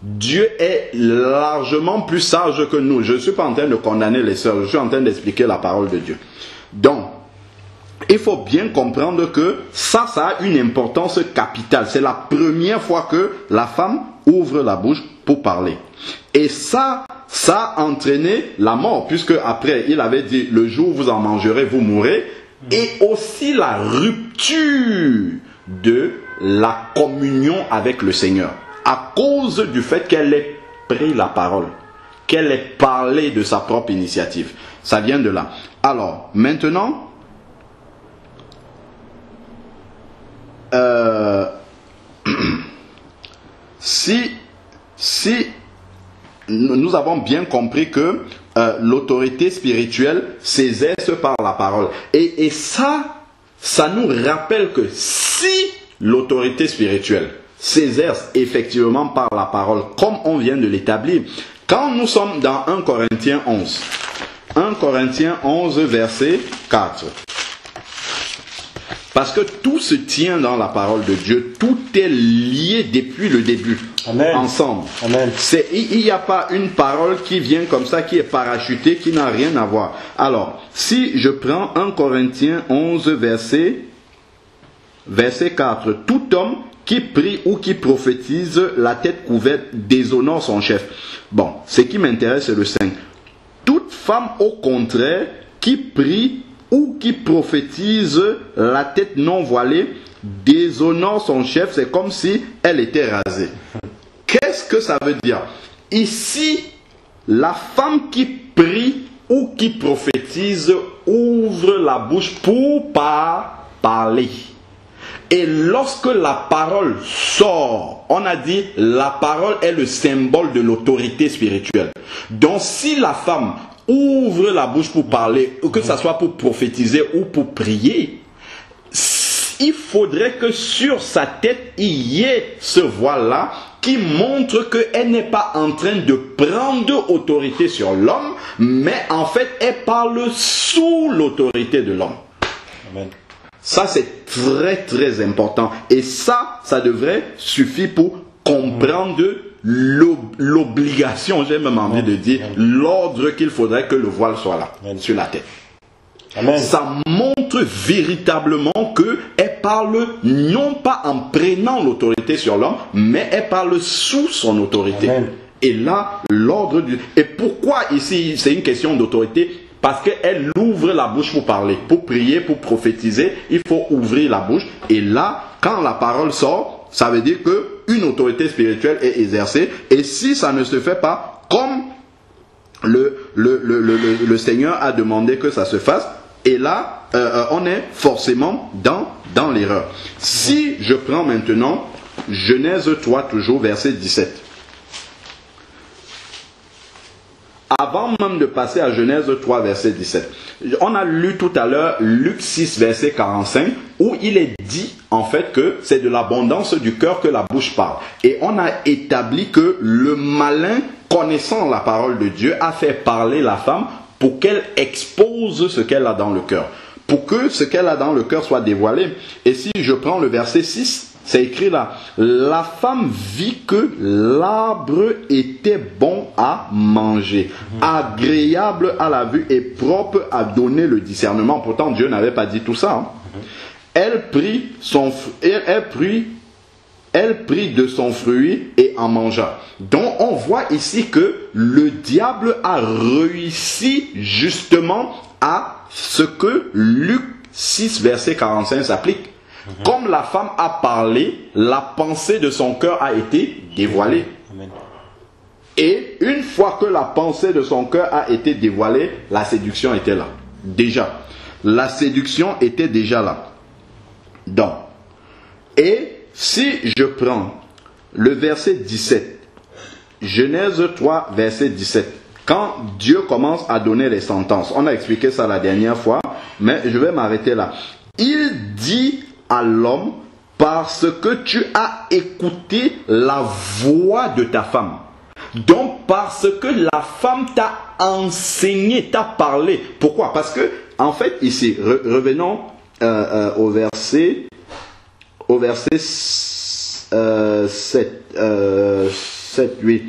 Dieu est largement plus sage que nous. Je ne suis pas en train de condamner les sœurs. Je suis en train d'expliquer la parole de Dieu. Donc, il faut bien comprendre que ça a une importance capitale. C'est la première fois que la femme ouvre la bouche pour parler. Et ça a entraîné la mort. Puisque après, il avait dit, le jour où vous en mangerez, vous mourrez. Et aussi la rupture de la communion avec le Seigneur. À cause du fait qu'elle ait pris la parole. Qu'elle ait parlé de sa propre initiative. Ça vient de là. Alors, maintenant, si nous avons bien compris que l'autorité spirituelle s'exerce par la parole. Et ça nous rappelle que si l'autorité spirituelle s'exerce effectivement par la parole, comme on vient de l'établir, quand nous sommes dans 1 Corinthiens 11, 1 Corinthiens 11 verset 4, parce que tout se tient dans la parole de Dieu, tout est lié depuis le début. Amen. Ensemble. Amen. Il n'y a pas une parole qui vient comme ça, qui est parachutée, qui n'a rien à voir. Alors, si je prends 1 Corinthiens 11 verset 4, tout homme qui prie ou qui prophétise la tête couverte déshonore son chef. Bon, ce qui m'intéresse c'est le 5. Toute femme au contraire qui prie ou qui prophétise la tête non voilée déshonore son chef, c'est comme si elle était rasée. Qu'est-ce que ça veut dire? Ici, la femme qui prie ou qui prophétise ouvre la bouche pour parler. Et lorsque la parole sort, on a dit la parole est le symbole de l'autorité spirituelle. Donc si la femme ouvre la bouche pour parler, que ce soit pour prophétiser ou pour prier, il faudrait que sur sa tête, il y ait ce voile-là qui montre qu'elle n'est pas en train de prendre autorité sur l'homme, mais en fait, elle parle sous l'autorité de l'homme. Amen. Ça, c'est très, très important. Et ça devrait suffire pour comprendre l'obligation, j'ai même envie de dire, l'ordre qu'il faudrait que le voile soit là, sur la tête. Amen. Ça montre véritablement qu'elle parle non pas en prenant l'autorité sur l'homme, mais elle parle sous son autorité. Amen. Et là, l'ordre du... Et pourquoi ici, c'est une question d'autorité? Parce qu'elle ouvre la bouche pour parler, pour prier, pour prophétiser. Il faut ouvrir la bouche. Et là, quand la parole sort, ça veut dire qu'une autorité spirituelle est exercée. Et si ça ne se fait pas comme le Seigneur a demandé que ça se fasse, et là, on est forcément dans l'erreur. Si je prends maintenant Genèse 3, toujours verset 17. Avant même de passer à Genèse 3, verset 17, on a lu tout à l'heure Luc 6, verset 45, où il est dit en fait que c'est de l'abondance du cœur que la bouche parle. Et on a établi que le malin, connaissant la parole de Dieu, a fait parler la femme pour qu'elle expose ce qu'elle a dans le cœur. Pour que ce qu'elle a dans le cœur soit dévoilé. Et si je prends le verset 6, c'est écrit là. La femme vit que l'arbre était bon à manger, agréable à la vue et propre à donner le discernement. Pourtant, Dieu n'avait pas dit tout ça. Hein. Elle prit de son fruit et en mangea. Donc on voit ici que le diable a réussi justement à ce que Luc 6 verset 45 s'applique. Comme la femme a parlé, la pensée de son cœur a été dévoilée. Amen. Et une fois que la pensée de son cœur a été dévoilée, la séduction était là. Déjà. La séduction était déjà là. Donc. Et si je prends le verset 17, Genèse 3, verset 17, quand Dieu commence à donner les sentences, on a expliqué ça la dernière fois, mais je vais m'arrêter là. Il dit à l'homme, parce que tu as écouté la voix de ta femme. Donc, parce que la femme t'a enseigné, t'a parlé. Pourquoi? Parce que, en fait, ici, revenons au verset 7, 8.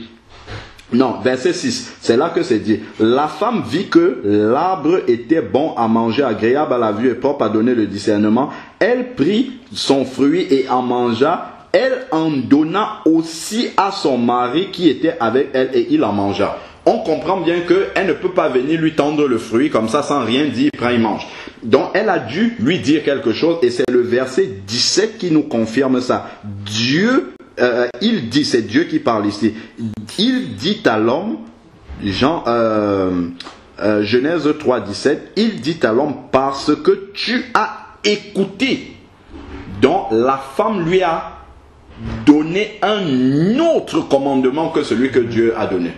Non, verset 6. C'est là que c'est dit. La femme vit que l'arbre était bon à manger, agréable à la vue et propre à donner le discernement. Elle prit son fruit et en mangea. Elle en donna aussi à son mari qui était avec elle et il en mangea. On comprend bien qu'elle ne peut pas venir lui tendre le fruit comme ça sans rien dire, il prend, il mange. Donc elle a dû lui dire quelque chose et c'est le verset 17 qui nous confirme ça. Dieu, il dit, c'est Dieu qui parle ici. Il dit à l'homme, Genèse 3, 17, il dit à l'homme parce que tu as écouté. Donc la femme lui a donné un autre commandement que celui que Dieu a donné.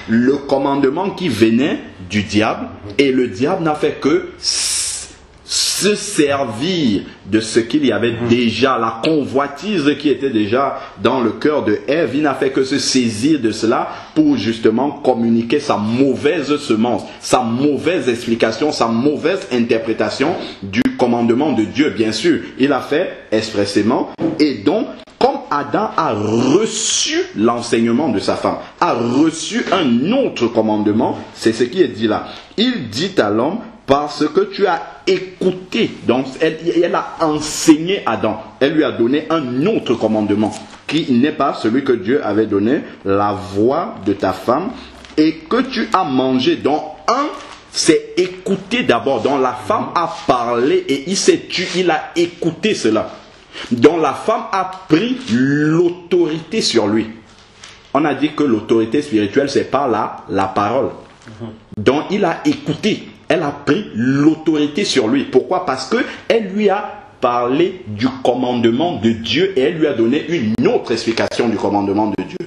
Le commandement qui venait du diable, et le diable n'a fait que se servir de ce qu'il y avait déjà, la convoitise qui était déjà dans le cœur de Ève. Il n'a fait que se saisir de cela pour justement communiquer sa mauvaise semence, sa mauvaise explication, sa mauvaise interprétation du commandement de Dieu. Bien sûr, il a fait expressément. Et donc, comme Adam a reçu l'enseignement de sa femme, a reçu un autre commandement, c'est ce qui est dit là. Il dit à l'homme, parce que tu as écouté. Donc, elle a enseigné Adam. Elle lui a donné un autre commandement, qui n'est pas celui que Dieu avait donné, la voix de ta femme, et que tu as mangé. Donc, c'est écouter d'abord. Donc, la femme a parlé et il a écouté cela. Donc la femme a pris l'autorité sur lui. On a dit que l'autorité spirituelle, c'est par la parole. Donc il a écouté. Elle a pris l'autorité sur lui. Pourquoi? Parce qu'elle lui a parlé du commandement de Dieu et elle lui a donné une autre explication du commandement de Dieu.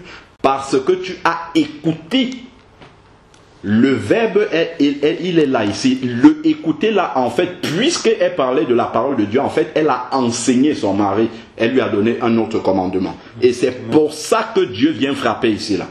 Parce que tu as écouté le verbe, il est là ici. Le écouter là, en fait, puisqu'elle parlait de la parole de Dieu, en fait, elle a enseigné son mari. Elle lui a donné un autre commandement. Et c'est pour ça que Dieu vient frapper ici là.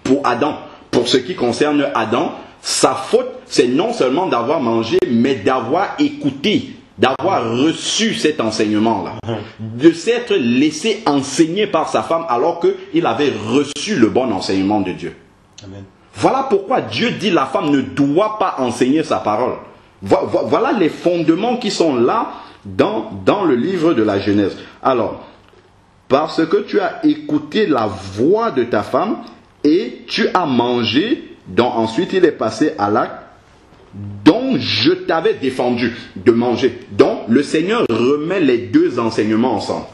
Pour Adam, pour ce qui concerne Adam, sa faute, c'est non seulement d'avoir mangé, mais d'avoir écouté, d'avoir reçu cet enseignement-là. De s'être laissé enseigner par sa femme alors qu'il avait reçu le bon enseignement de Dieu. Amen. Voilà pourquoi Dieu dit la femme ne doit pas enseigner sa parole. Voilà les fondements qui sont là dans le livre de la Genèse. Alors, parce que tu as écouté la voix de ta femme et tu as mangé, donc ensuite il est passé à l'acte dont je t'avais défendu de manger. Donc le Seigneur remet les deux enseignements ensemble.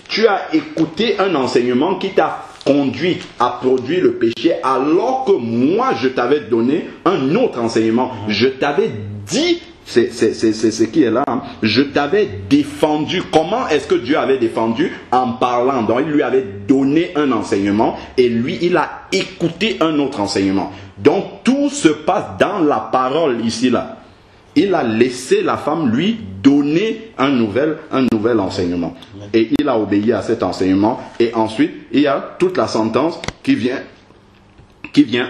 Tu as écouté un enseignement qui t'a conduit à produire le péché, alors que moi je t'avais donné un autre enseignement. Je t'avais dit, c'est ce qui est là, hein. Je t'avais défendu. Comment est-ce que Dieu avait défendu? En parlant. Donc il lui avait donné un enseignement et lui il a écouté un autre enseignement. Donc tout se passe dans la parole ici là. Il a laissé la femme lui donner un nouvel enseignement. Et il a obéi à cet enseignement. Et ensuite, il y a toute la sentence qui vient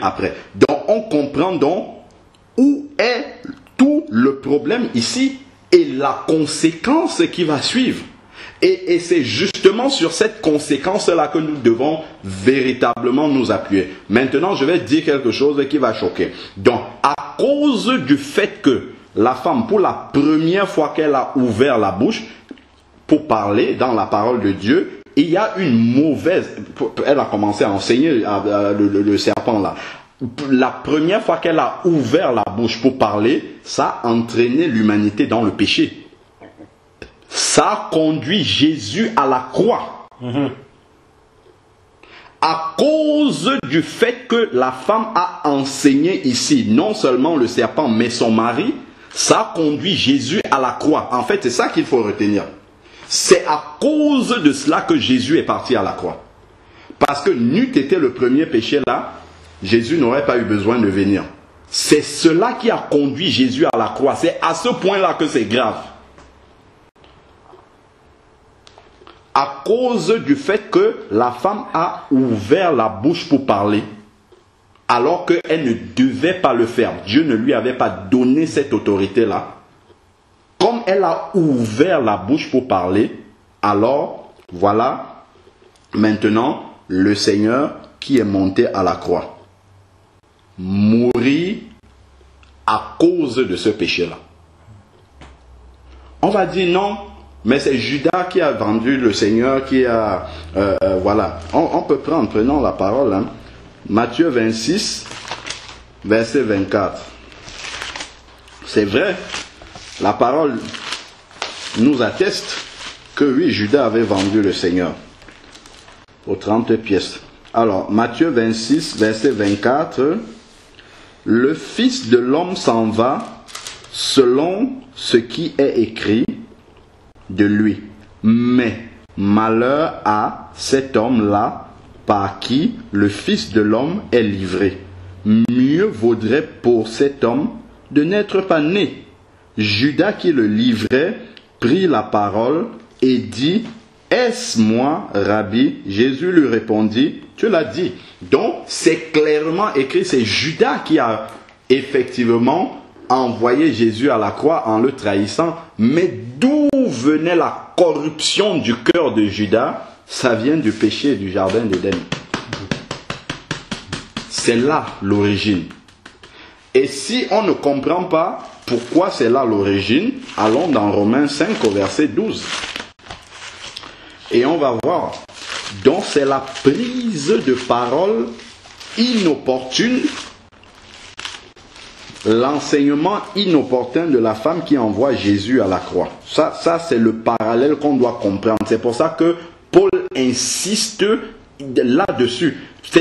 après. Donc, on comprend donc où est tout le problème ici et la conséquence qui va suivre. Et c'est justement sur cette conséquence-là que nous devons véritablement nous appuyer. Maintenant, je vais dire quelque chose qui va choquer. Donc, à cause du fait que la femme, pour la première fois qu'elle a ouvert la bouche pour parler dans la parole de Dieu, il y a une mauvaise... Elle a commencé à enseigner le serpent là. La première fois qu'elle a ouvert la bouche pour parler, ça a entraîné l'humanité dans le péché. Ça a conduit Jésus à la croix. À cause du fait que la femme a enseigné ici, non seulement le serpent, mais son mari, ça a conduit Jésus à la croix. En fait, c'est ça qu'il faut retenir. C'est à cause de cela que Jésus est parti à la croix. Parce que n'eût été le premier péché là, Jésus n'aurait pas eu besoin de venir. C'est cela qui a conduit Jésus à la croix. C'est à ce point-là que c'est grave. À cause du fait que la femme a ouvert la bouche pour parler, alors qu'elle ne devait pas le faire. Dieu ne lui avait pas donné cette autorité-là. Comme elle a ouvert la bouche pour parler, alors, voilà, maintenant, le Seigneur qui est monté à la croix. Mourir à cause de ce péché-là. On va dire non, mais c'est Judas qui a vendu le Seigneur, qui a... voilà, on peut prendre, prenons la parole, hein. Matthieu 26, verset 24. C'est vrai, la parole nous atteste que oui, Judas avait vendu le Seigneur aux 30 pièces. Alors, Matthieu 26, verset 24. Le Fils de l'homme s'en va selon ce qui est écrit de lui. Mais malheur à cet homme-là par qui le Fils de l'homme est livré. Mieux vaudrait pour cet homme de n'être pas né. Judas qui le livrait prit la parole et dit: est-ce moi, Rabbi? Jésus lui répondit: tu l'as dit. Donc c'est clairement écrit, c'est Judas qui a effectivement envoyé Jésus à la croix en le trahissant. Mais d'où venait la corruption du cœur de Judas? Ça vient du péché du jardin d'Éden. C'est là l'origine. Et si on ne comprend pas pourquoi c'est là l'origine, allons dans Romains 5 au verset 12. Et on va voir. Donc c'est la prise de parole inopportune, l'enseignement inopportun de la femme qui envoie Jésus à la croix. Ça c'est le parallèle qu'on doit comprendre. C'est pour ça que Paul insiste là-dessus.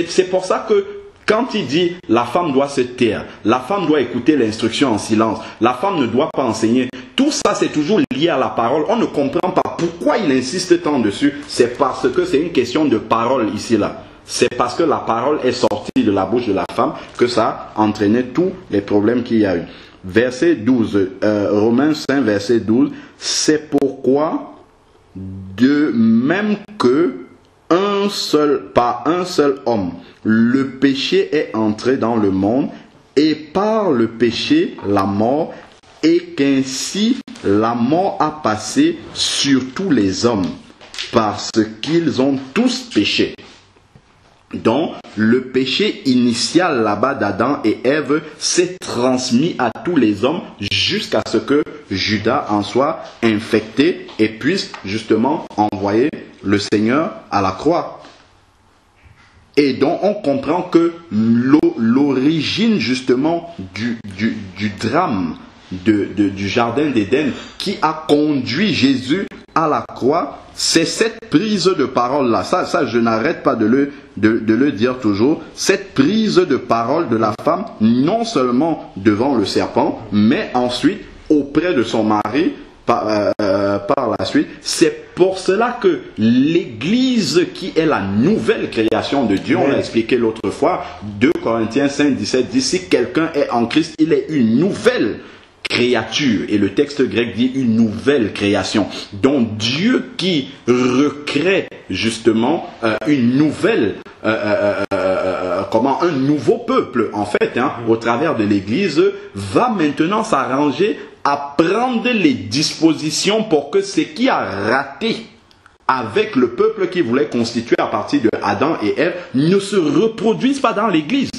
C'est pour ça que quand il dit la femme doit se taire, la femme doit écouter l'instruction en silence, la femme ne doit pas enseigner, tout ça c'est toujours lié à la parole. On ne comprend pas pourquoi il insiste tant dessus. C'est parce que c'est une question de parole ici là. c'est parce que la parole est sortie de la bouche de la femme que ça a entraîné tous les problèmes qu'il y a eu. Verset 12, Romains 5, verset 12, c'est pourquoi de même que par un seul homme, le péché est entré dans le monde, et par le péché, la mort, et qu'ainsi la mort a passé sur tous les hommes, parce qu'ils ont tous péché. Donc, le péché initial là-bas d'Adam et Ève s'est transmis à tous les hommes jusqu'à ce que Judas en soit infecté et puisse justement envoyer le Seigneur à la croix. Et donc, on comprend que l'origine justement du drame du jardin d'Éden qui a conduit Jésus à la croix, c'est cette prise de parole-là. Ça, je n'arrête pas de le dire toujours. Cette prise de parole de la femme, non seulement devant le serpent, mais ensuite auprès de son mari par la suite. C'est pour cela que l'Église, qui est la nouvelle création de Dieu, on l'a expliqué l'autre fois, 2 Corinthiens 5, 17 dit, si quelqu'un est en Christ, il est une nouvelle créature, et le texte grec dit une nouvelle création. Donc Dieu qui recrée justement une nouvelle, un nouveau peuple en fait, au travers de l'Église, va maintenant s'arranger à prendre les dispositions pour que ce qui a raté avec le peuple qui voulait constituer à partir de Adam et Ève ne se reproduise pas dans l'Église.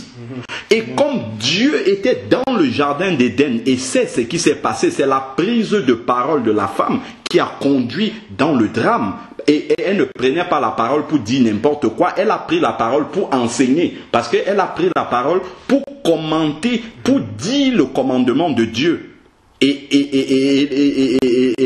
Et comme Dieu était dans le jardin d'Éden, et c'est ce qui s'est passé, c'est la prise de parole de la femme qui a conduit dans le drame. Et elle ne prenait pas la parole pour dire n'importe quoi, elle a pris la parole pour enseigner, parce qu'elle a pris la parole pour commenter, pour dire le commandement de Dieu. Et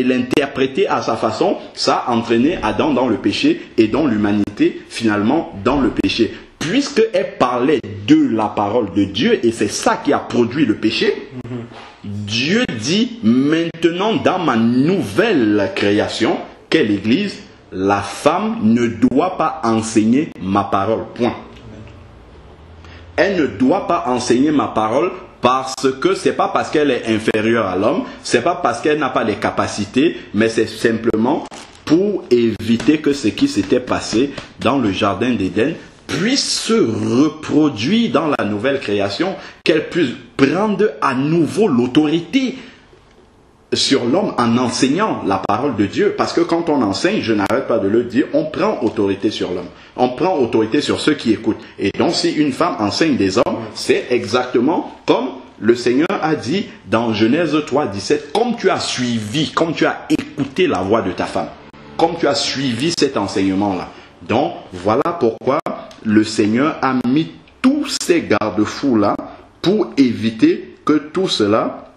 l'interpréter à sa façon, ça a entraîné Adam dans le péché et donc l'humanité finalement dans le péché. Puisqu'elle parlait de la parole de Dieu, et c'est ça qui a produit le péché, Dieu dit maintenant dans ma nouvelle création, qu'est l'Église, la femme ne doit pas enseigner ma parole, point. Elle ne doit pas enseigner ma parole parce que c'est pas parce qu'elle est inférieure à l'homme, c'est pas parce qu'elle n'a pas les capacités, mais c'est simplement pour éviter que ce qui s'était passé dans le jardin d'Éden puisse se reproduire dans la nouvelle création, qu'elle puisse prendre à nouveau l'autorité sur l'homme en enseignant la parole de Dieu. Parce que quand on enseigne, je n'arrête pas de le dire, on prend autorité sur l'homme. On prend autorité sur ceux qui écoutent. Et donc si une femme enseigne des hommes, c'est exactement comme le Seigneur a dit dans Genèse 3, 17, comme tu as suivi, comme tu as écouté la voix de ta femme, comme tu as suivi cet enseignement-là. Donc voilà pourquoi le Seigneur a mis tous ces garde-fous-là pour éviter que tout cela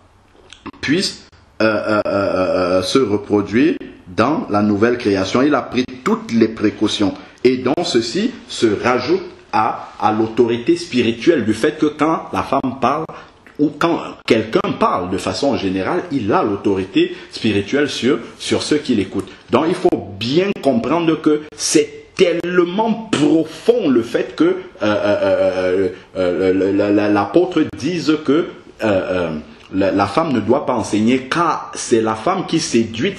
puisse se reproduire dans la nouvelle création. Il a pris toutes les précautions. Et donc ceci se rajoute à l'autorité spirituelle du fait que quand la femme parle ou quand quelqu'un parle de façon générale, il a l'autorité spirituelle sur ceux qui l'écoutent. Donc il faut bien comprendre que c'est tellement profond le fait que l'apôtre dise que la femme ne doit pas enseigner, car c'est la femme qui séduite,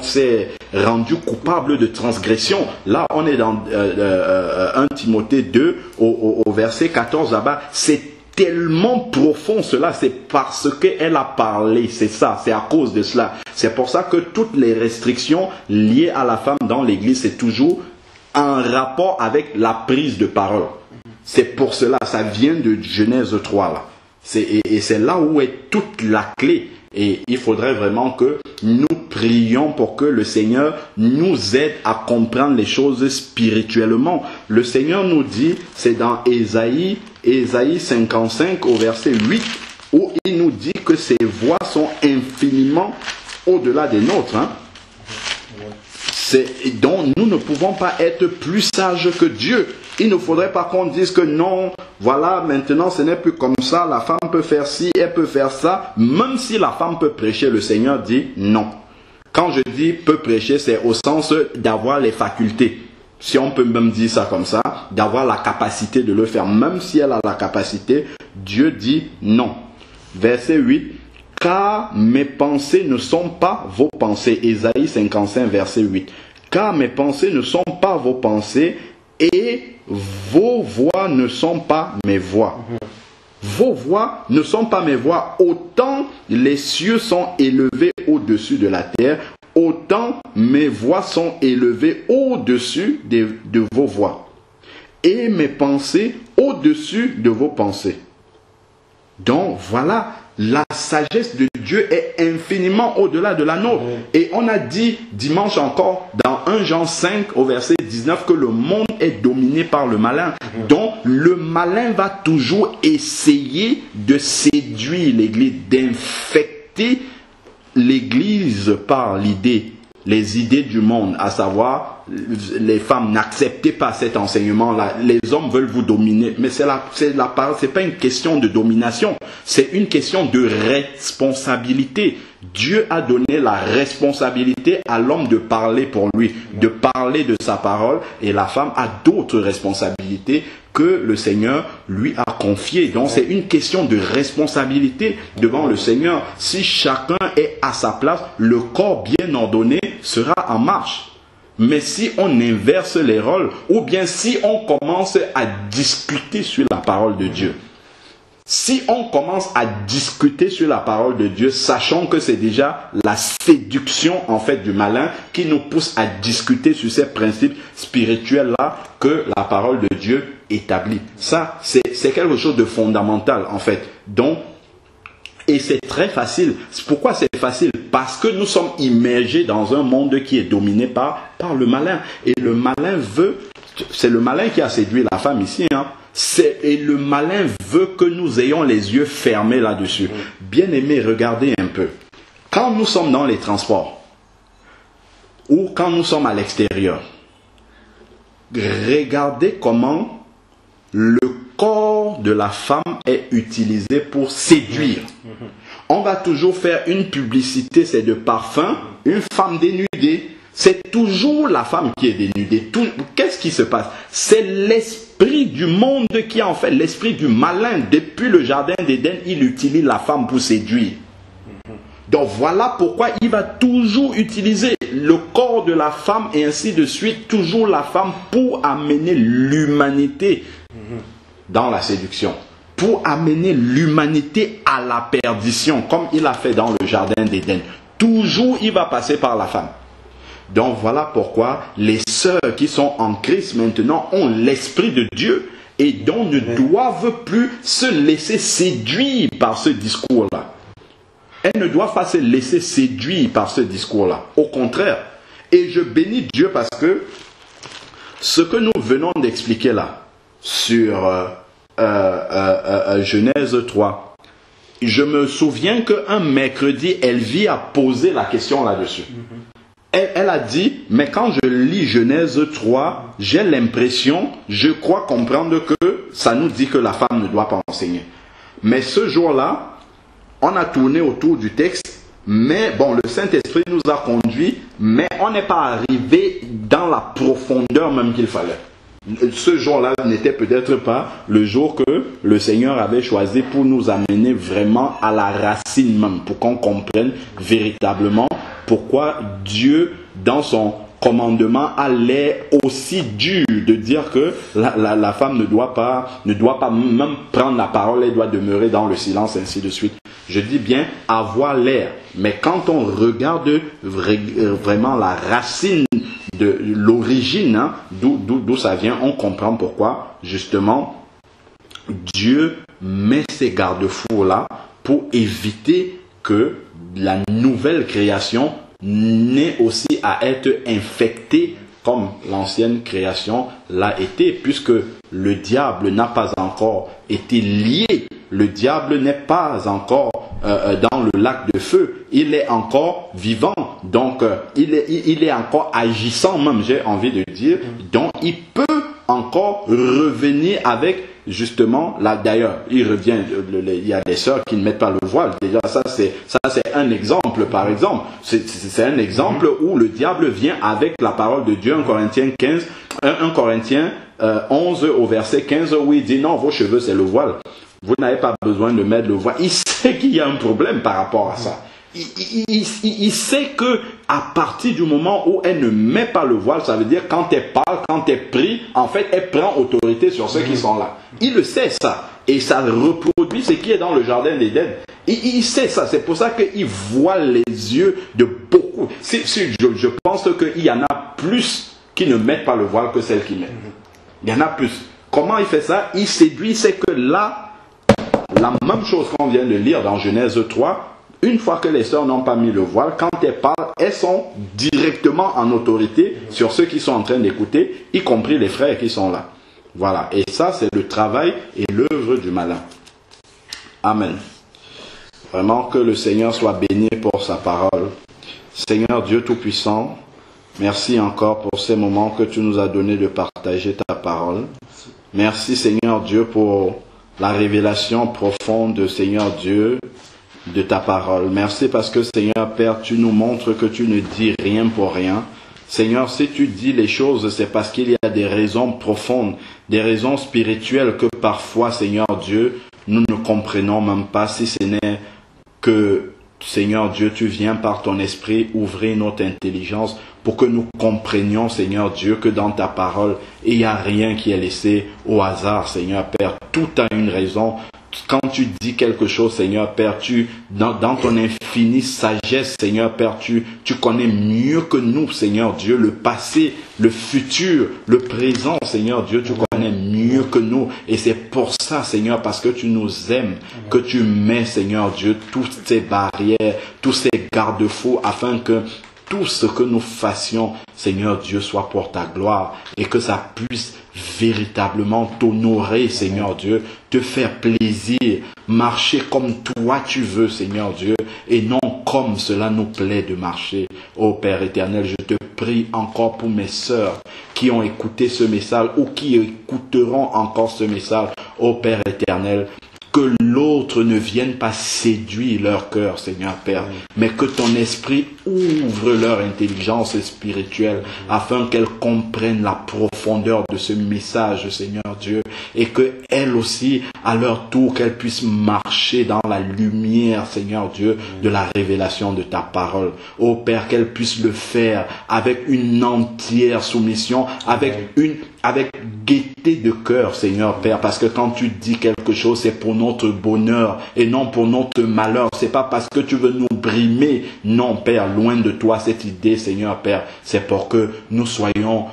s'est rendue coupable de transgression. Là, on est dans 1 Timothée 2, au verset 14 là-bas. C'est tellement profond cela, c'est parce qu'elle a parlé, c'est ça, c'est à cause de cela. C'est pour ça que toutes les restrictions liées à la femme dans l'Église, c'est toujours en rapport avec la prise de parole. C'est pour cela, ça vient de Genèse 3 là. Et c'est là où est toute la clé. Et il faudrait vraiment que nous prions pour que le Seigneur nous aide à comprendre les choses spirituellement. Le Seigneur nous dit, c'est dans Ésaïe 55 au verset 8, où il nous dit que ses voies sont infiniment au-delà des nôtres. Donc nous ne pouvons pas être plus sages que Dieu. Il ne faudrait pas qu'on dise que non, voilà, maintenant ce n'est plus comme ça, la femme peut faire ci, elle peut faire ça. Même si la femme peut prêcher, le Seigneur dit non. Quand je dis peut prêcher, c'est au sens d'avoir les facultés. Si on peut même dire ça comme ça, d'avoir la capacité de le faire. Même si elle a la capacité, Dieu dit non. Verset 8. Car mes pensées ne sont pas vos pensées. Ésaïe 55, verset 8. Car mes pensées ne sont pas vos pensées et vos voix ne sont pas mes voix. Vos voix ne sont pas mes voix. Autant les cieux sont élevés au-dessus de la terre, autant mes voix sont élevées au-dessus de vos voix. Et mes pensées au-dessus de vos pensées. Donc voilà, la sagesse de Dieu est infiniment au-delà de la nôtre. Et on a dit dimanche encore dans 1 Jean 5 au verset 19 que le monde est dominé par le malin. Donc le malin va toujours essayer de séduire l'Église, d'infecter l'Église par les idées du monde, à savoir les femmes, n'acceptez pas cet enseignement-là, les hommes veulent vous dominer. Mais c'est pas une question de domination, c'est une question de responsabilité. Dieu a donné la responsabilité à l'homme de parler pour lui, de parler de sa parole, et la femme a d'autres responsabilités que le Seigneur lui a confiées. Donc c'est une question de responsabilité devant le Seigneur. Si chacun est à sa place, le corps bien ordonné sera en marche. Mais si on inverse les rôles, ou bien si on commence à discuter sur la parole de Dieu, si on commence à discuter sur la parole de Dieu, sachant que c'est déjà la séduction en fait du malin qui nous pousse à discuter sur ces principes spirituels-là que la parole de Dieu établit. Ça, c'est quelque chose de fondamental en fait. Donc, et c'est très facile. Pourquoi c'est facile? Parce que nous sommes immergés dans un monde qui est dominé par le malin. Et le malin veut, c'est le malin qui a séduit la femme ici, hein. Et le malin veut que nous ayons les yeux fermés là-dessus. Bien-aimés, regardez un peu. Quand nous sommes dans les transports, ou quand nous sommes à l'extérieur, regardez comment le corps de la femme est utilisé pour séduire. On va toujours faire une publicité, c'est de parfum, une femme dénudée. C'est toujours la femme qui est dénudée. Qu'est-ce qui se passe? C'est l'esprit du monde qui est en fait l'esprit du malin. Depuis le jardin d'Éden, il utilise la femme pour séduire. Donc voilà pourquoi il va toujours utiliser le corps de la femme et ainsi de suite, toujours la femme pour amener l'humanité dans la séduction, pour amener l'humanité à la perdition, comme il a fait dans le jardin d'Éden. Toujours il va passer par la femme. Donc voilà pourquoi les sœurs qui sont en Christ maintenant ont l'esprit de Dieu et donc ne doivent plus se laisser séduire par ce discours-là. Elles ne doivent pas se laisser séduire par ce discours-là. Au contraire. Et je bénis Dieu parce que ce que nous venons d'expliquer là, sur Genèse 3, je me souviens qu'un mercredi, Elvie a posé la question là-dessus. Elle a dit, mais quand je lis Genèse 3, j'ai l'impression, je crois comprendre que ça nous dit que la femme ne doit pas enseigner. Mais ce jour-là, on a tourné autour du texte, mais bon, le Saint-Esprit nous a conduits, mais on n'est pas arrivé dans la profondeur même qu'il fallait. Ce jour-là n'était peut-être pas le jour que le Seigneur avait choisi pour nous amener vraiment à la racine même, pour qu'on comprenne véritablement pourquoi Dieu, dans son commandement, a l'air aussi dur de dire que la femme ne doit pas même prendre la parole, elle doit demeurer dans le silence, ainsi de suite. Je dis bien avoir l'air, mais quand on regarde vraiment la racine de l'origine, hein, d'où ça vient, on comprend pourquoi justement Dieu met ces garde-fous là pour éviter que la nouvelle création n'ait aussi à être infectée comme l'ancienne création l'a été, puisque le diable n'a pas encore été lié, le diable n'est pas encore dans le lac de feu, il est encore vivant, donc il est encore agissant même, j'ai envie de dire, donc il peut encore revenir avec justement, là d'ailleurs, il revient, il y a des sœurs qui ne mettent pas le voile, déjà ça c'est un exemple par exemple, c'est un exemple où le diable vient avec la parole de Dieu, 1 Corinthiens 15, 1 Corinthiens 11 au verset 15 où il dit non, vos cheveux c'est le voile. Vous n'avez pas besoin de mettre le voile. Il sait qu'il y a un problème par rapport à ça. Il sait que à partir du moment où elle ne met pas le voile, ça veut dire quand elle parle, quand elle prie, en fait, elle prend autorité sur ceux qui sont là. Il le sait ça. Et ça reproduit ce qui est dans le jardin d'Éden. Il sait ça. C'est pour ça qu'il voit les yeux de beaucoup. Je pense qu'il y en a plus qui ne mettent pas le voile que celles qui mettent. Il y en a plus. Comment il fait ça? Il séduit, c'est que là, la même chose qu'on vient de lire dans Genèse 3, une fois que les sœurs n'ont pas mis le voile, quand elles parlent, elles sont directement en autorité sur ceux qui sont en train d'écouter, y compris les frères qui sont là. Voilà. Et ça, c'est le travail et l'œuvre du malin. Amen. Vraiment que le Seigneur soit béni pour sa parole. Seigneur Dieu Tout-Puissant, merci encore pour ces moments que tu nous as donné de partager ta parole. Merci Seigneur Dieu pour la révélation profonde, Seigneur Dieu, de ta parole. Merci parce que Seigneur Père, tu nous montres que tu ne dis rien pour rien. Seigneur, si tu dis les choses, c'est parce qu'il y a des raisons profondes, des raisons spirituelles que parfois, Seigneur Dieu, nous ne comprenons même pas, si ce n'est que, Seigneur Dieu, tu viens par ton esprit ouvrir notre intelligence pour que nous comprenions, Seigneur Dieu, que dans ta parole, il n'y a rien qui est laissé au hasard, Seigneur Père. Tout a une raison. Quand tu dis quelque chose, Seigneur Père, dans ton infinie sagesse, Seigneur Père, tu connais mieux que nous, Seigneur Dieu, le passé, le futur, le présent, Seigneur Dieu, tu connais mieux que nous. Et c'est pour ça, Seigneur, parce que tu nous aimes, que tu mets, Seigneur Dieu, toutes ces barrières, tous ces garde-fous, afin que tout ce que nous fassions, Seigneur Dieu, soit pour ta gloire et que ça puisse véritablement t'honorer, Seigneur Dieu, te faire plaisir, marcher comme toi tu veux, Seigneur Dieu, et non comme cela nous plaît de marcher. Ô Père éternel, je te prie encore pour mes sœurs qui ont écouté ce message ou qui écouteront encore ce message. Ô Père éternel, que l'autre ne vienne pas séduire leur cœur, Seigneur Père, mais que ton esprit ouvre leur intelligence spirituelle afin qu'elles comprennent la profondeur de ce message, Seigneur Dieu, et qu'elles aussi, à leur tour, qu'elles puissent marcher dans la lumière, Seigneur Dieu, de la révélation de ta parole. Ô Père, qu'elles puissent le faire avec une entière soumission, avec gaieté de cœur, Seigneur Père, parce que quand tu dis quelque chose, c'est pour notre bonheur et non pour notre malheur. C'est pas parce que tu veux nous brimer. Non, Père, loin de toi cette idée, Seigneur Père. C'est pour que nous soyons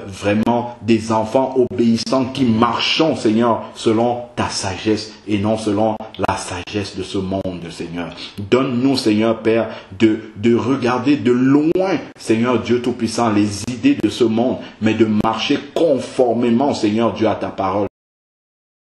vraiment des enfants obéissants qui marchons, Seigneur, selon ta sagesse et non selon la sagesse de ce monde, Seigneur. Donne-nous, Seigneur Père, de regarder de loin, Seigneur Dieu Tout-Puissant, les idées de ce monde, mais de marcher conformément, Seigneur Dieu, à ta parole.